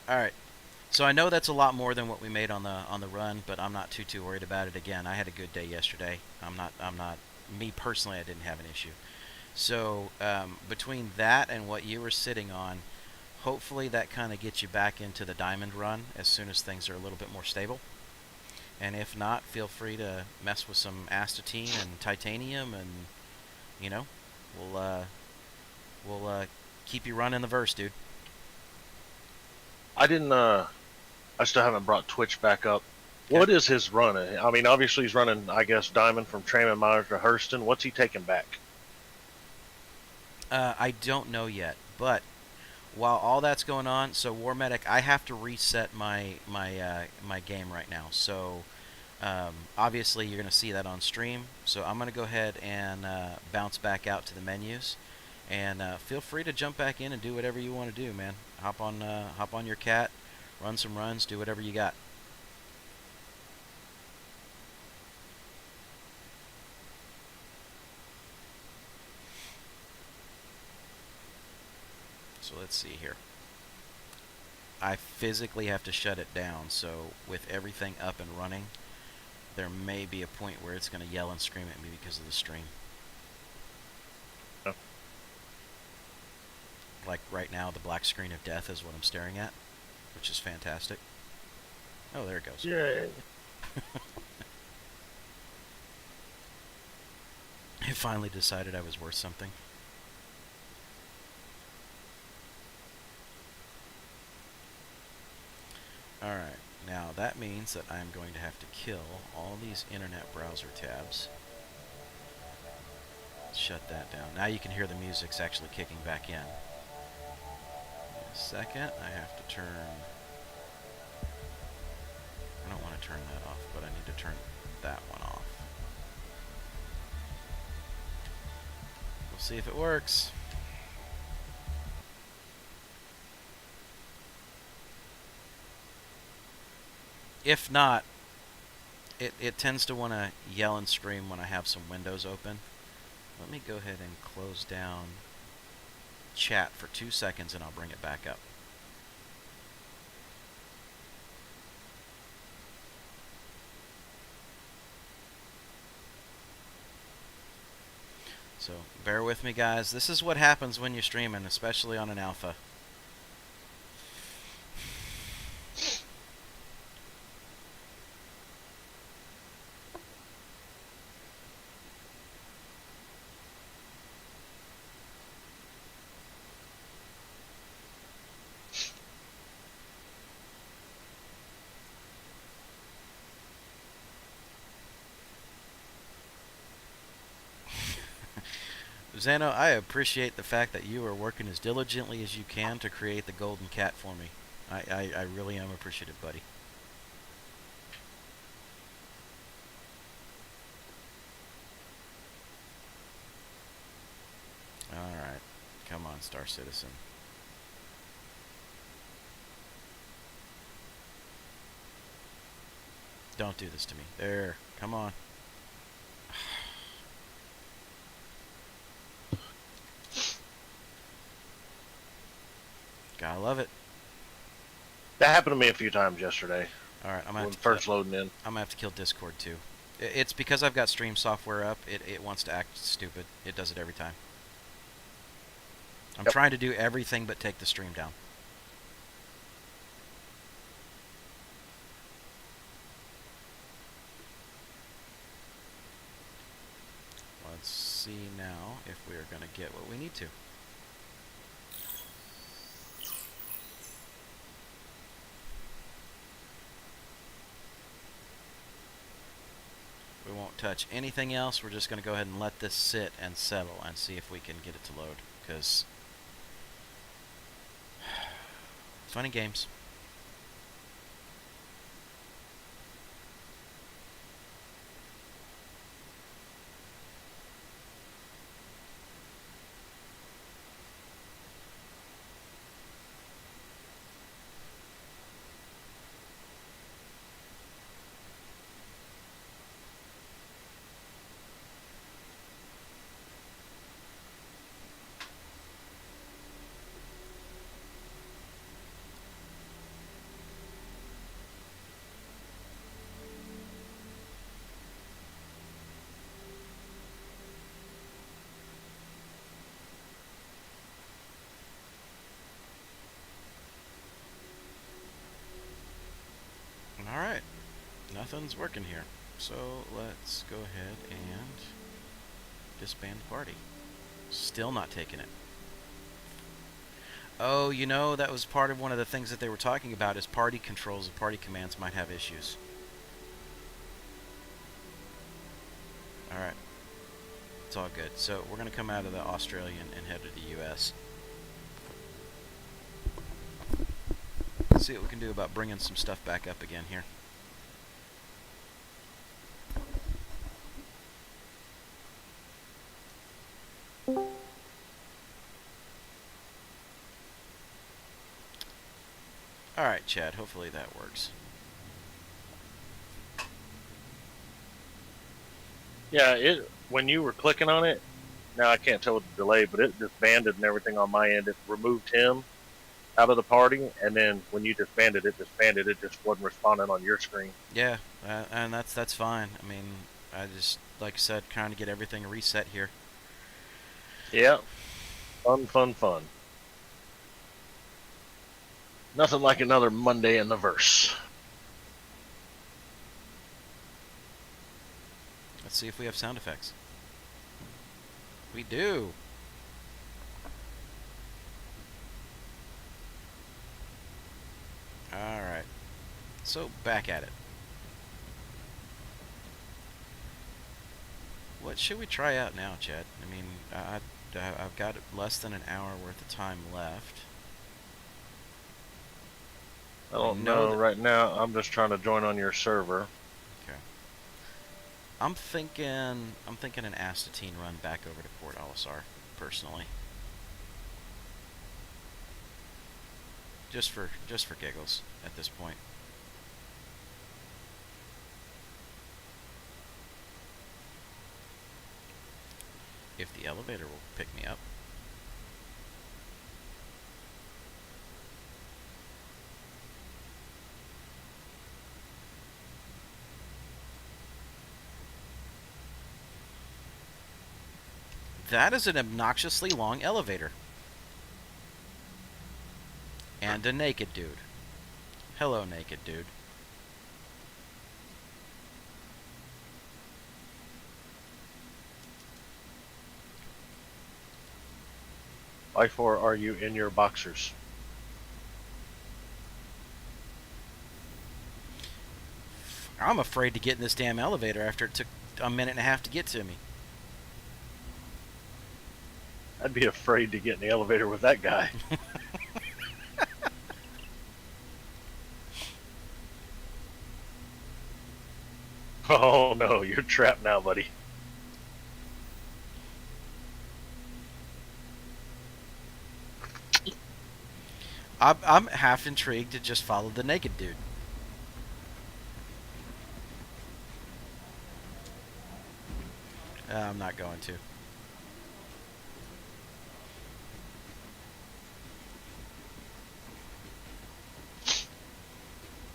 All right. So I know that's a lot more than what we made on the run, but I'm not too worried about it. Again, I had a good day yesterday. I'm not. Me personally, I didn't have an issue. So between that and what you were sitting on, hopefully that kind of gets you back into the diamond run as soon as things are a little bit more stable. And if not, feel free to mess with some astatine and titanium, and we'll keep you running the verse, dude. I didn't. I still haven't brought Twitch back up. Okay. What is his run? I mean, obviously he's running, I guess, Diamond from Traman Myers to Hurston. What's he taking back? I don't know yet, but while all that's going on, so War Medic, I have to reset my game right now. So obviously you're going to see that on stream. So I'm going to go ahead and bounce back out to the menus, and feel free to jump back in and do whatever you want to do, man. Hop on your cat, run some runs, do whatever you got. So let's see here. I physically have to shut it down, so with everything up and running, there may be a point where it's going to yell and scream at me because of the stream. Oh. Like right now, the black screen of death is what I'm staring at, which is fantastic. Oh, there it goes. Yay. I finally decided I was worth something. Now that means that I'm going to have to kill all these internet browser tabs. Shut that down. Now you can hear the music's actually kicking back in. In a second, I have to turn... I don't want to turn that off, but I need to turn that one off. We'll see if it works. If not, it tends to want to yell and scream when I have some windows open. Let me go ahead and close down chat for 2 seconds and I'll bring it back up. So bear with me, guys. This is what happens when you're streaming, especially on an alpha. Zano, I appreciate the fact that you are working as diligently as you can to create the golden cat for me. I really am appreciative, buddy. Alright. Come on, Star Citizen. Don't do this to me. There. Come on. Gotta love it. That happened to me a few times yesterday. Alright, I'm gonna When have to first loading in. I'm gonna have to kill Discord too. It's because I've got stream software up. It wants to act stupid. It does it every time. I'm trying to do everything but take the stream down. Let's see now if we are going to get what we need to. We won't touch anything else. We're just going to go ahead and let this sit and settle and see if we can get it to load. Because funny games. Alright, nothing's working here. So let's go ahead and disband the party. Still not taking it. Oh, you know, that was part of one of the things that they were talking about is party controls and party commands might have issues. Alright. It's all good. So we're going to come out of the Australian and head to the US. Let's see what we can do about bringing some stuff back up again here. Alright, Chad, hopefully that works. Yeah, when you were clicking on it, now I can't tell with the delay, but it disbanded and everything on my end. It removed him out of the party, and then when you disbanded, it just wasn't responding on your screen. Yeah, and that's fine. I mean, I just, like I said, trying to get everything reset here. Yeah. Fun. Nothing like another Monday in the verse. Let's see if we have sound effects. We do. Alright. So back at it. What should we try out now, Chad? I mean, I've got less than an hour worth of time left. I don't know know that- right now. I'm just trying to join on your server. Okay. I'm thinking an astatine run back over to Port Olisar, personally. Just for giggles at this point. If the elevator will pick me up. That is an obnoxiously long elevator. And a naked dude. Hello, naked dude. Why for are you in your boxers? I'm afraid to get in this damn elevator after it took a minute and a half to get to me. I'd be afraid to get in the elevator with that guy. Oh no, you're trapped now, buddy. I'm half intrigued to just follow the naked dude. I'm not going to.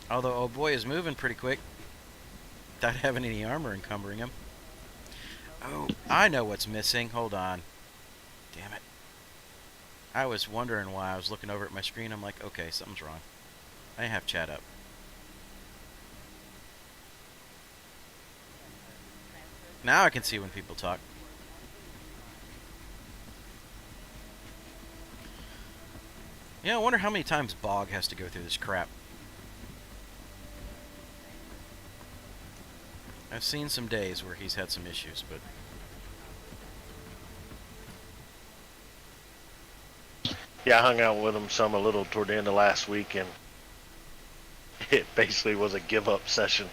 Although, oh boy, is moving pretty quick. Without having any armor encumbering him. Oh, I know what's missing. Hold on. Damn it. I was wondering why I was looking over at my screen. I'm like, okay, something's wrong. I have chat up. Now I can see when people talk. Yeah, I wonder how many times Bog has to go through this crap. I've seen some days where he's had some issues, but... Yeah, I hung out with him a little toward the end of last week, and it basically was a give-up session.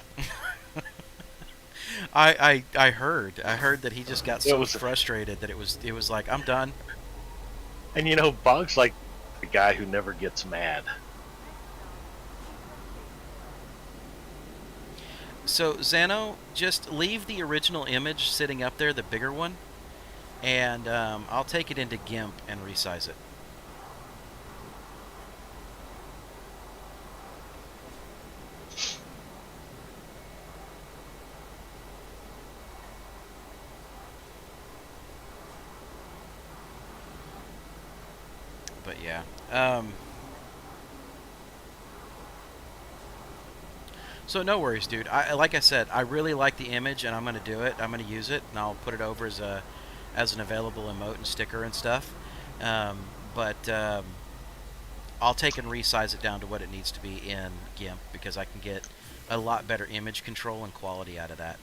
I heard that he just got It so was- frustrated that it was like, I'm done. And you know, Bog's like the guy who never gets mad. So, Zano, just leave the original image sitting up there, the bigger one, and I'll take it into GIMP and resize it. But yeah. So no worries, dude. Like I said, I really like the image, and I'm gonna do it. I'm gonna use it, and I'll put it over as an available emote and sticker and stuff. But I'll take and resize it down to what it needs to be in GIMP because I can get a lot better image control and quality out of that.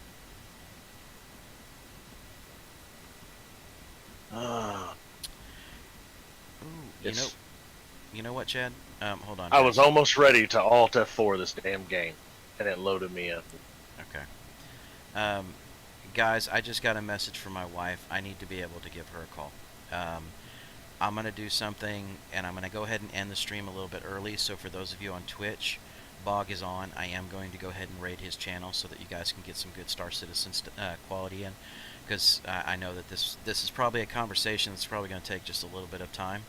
Ooh, Yes. you know what, Chad? Hold on. I was almost ready to Alt F4 this damn game, and it loaded me in. Okay. Guys, I just got a message from my wife. I need to be able to give her a call. I'm going to do something, and I'm going to go ahead and end the stream a little bit early. So for those of you on Twitch, Bog is on. I am going to go ahead and raid his channel so that you guys can get some good Star Citizen quality in. Because I know that this is probably a conversation that's probably going to take just a little bit of time.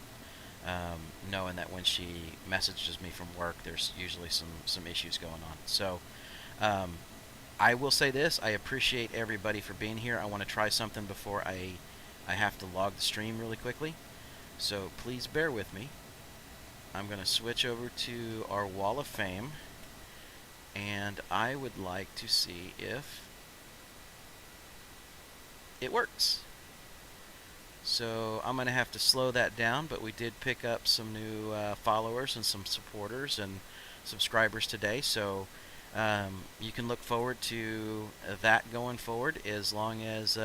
Knowing that when she messages me from work, there's usually some issues going on. So I will say this: I appreciate everybody for being here. I want to try something before I have to log the stream really quickly. So please bear with me. I'm going to switch over to our Wall of Fame, and I would like to see if it works. So I'm going to have to slow that down, but we did pick up some new followers and some supporters, and subscribers today. So you can look forward to that going forward as long as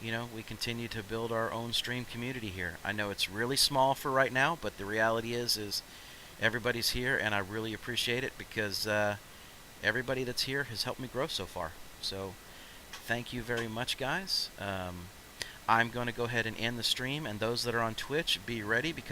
we continue to build our own stream community here. I know it's really small for right now, but the reality is everybody's here, and I really appreciate it because everybody that's here has helped me grow so far. So thank you very much, guys. I'm going to go ahead and end the stream, and those that are on Twitch, be ready because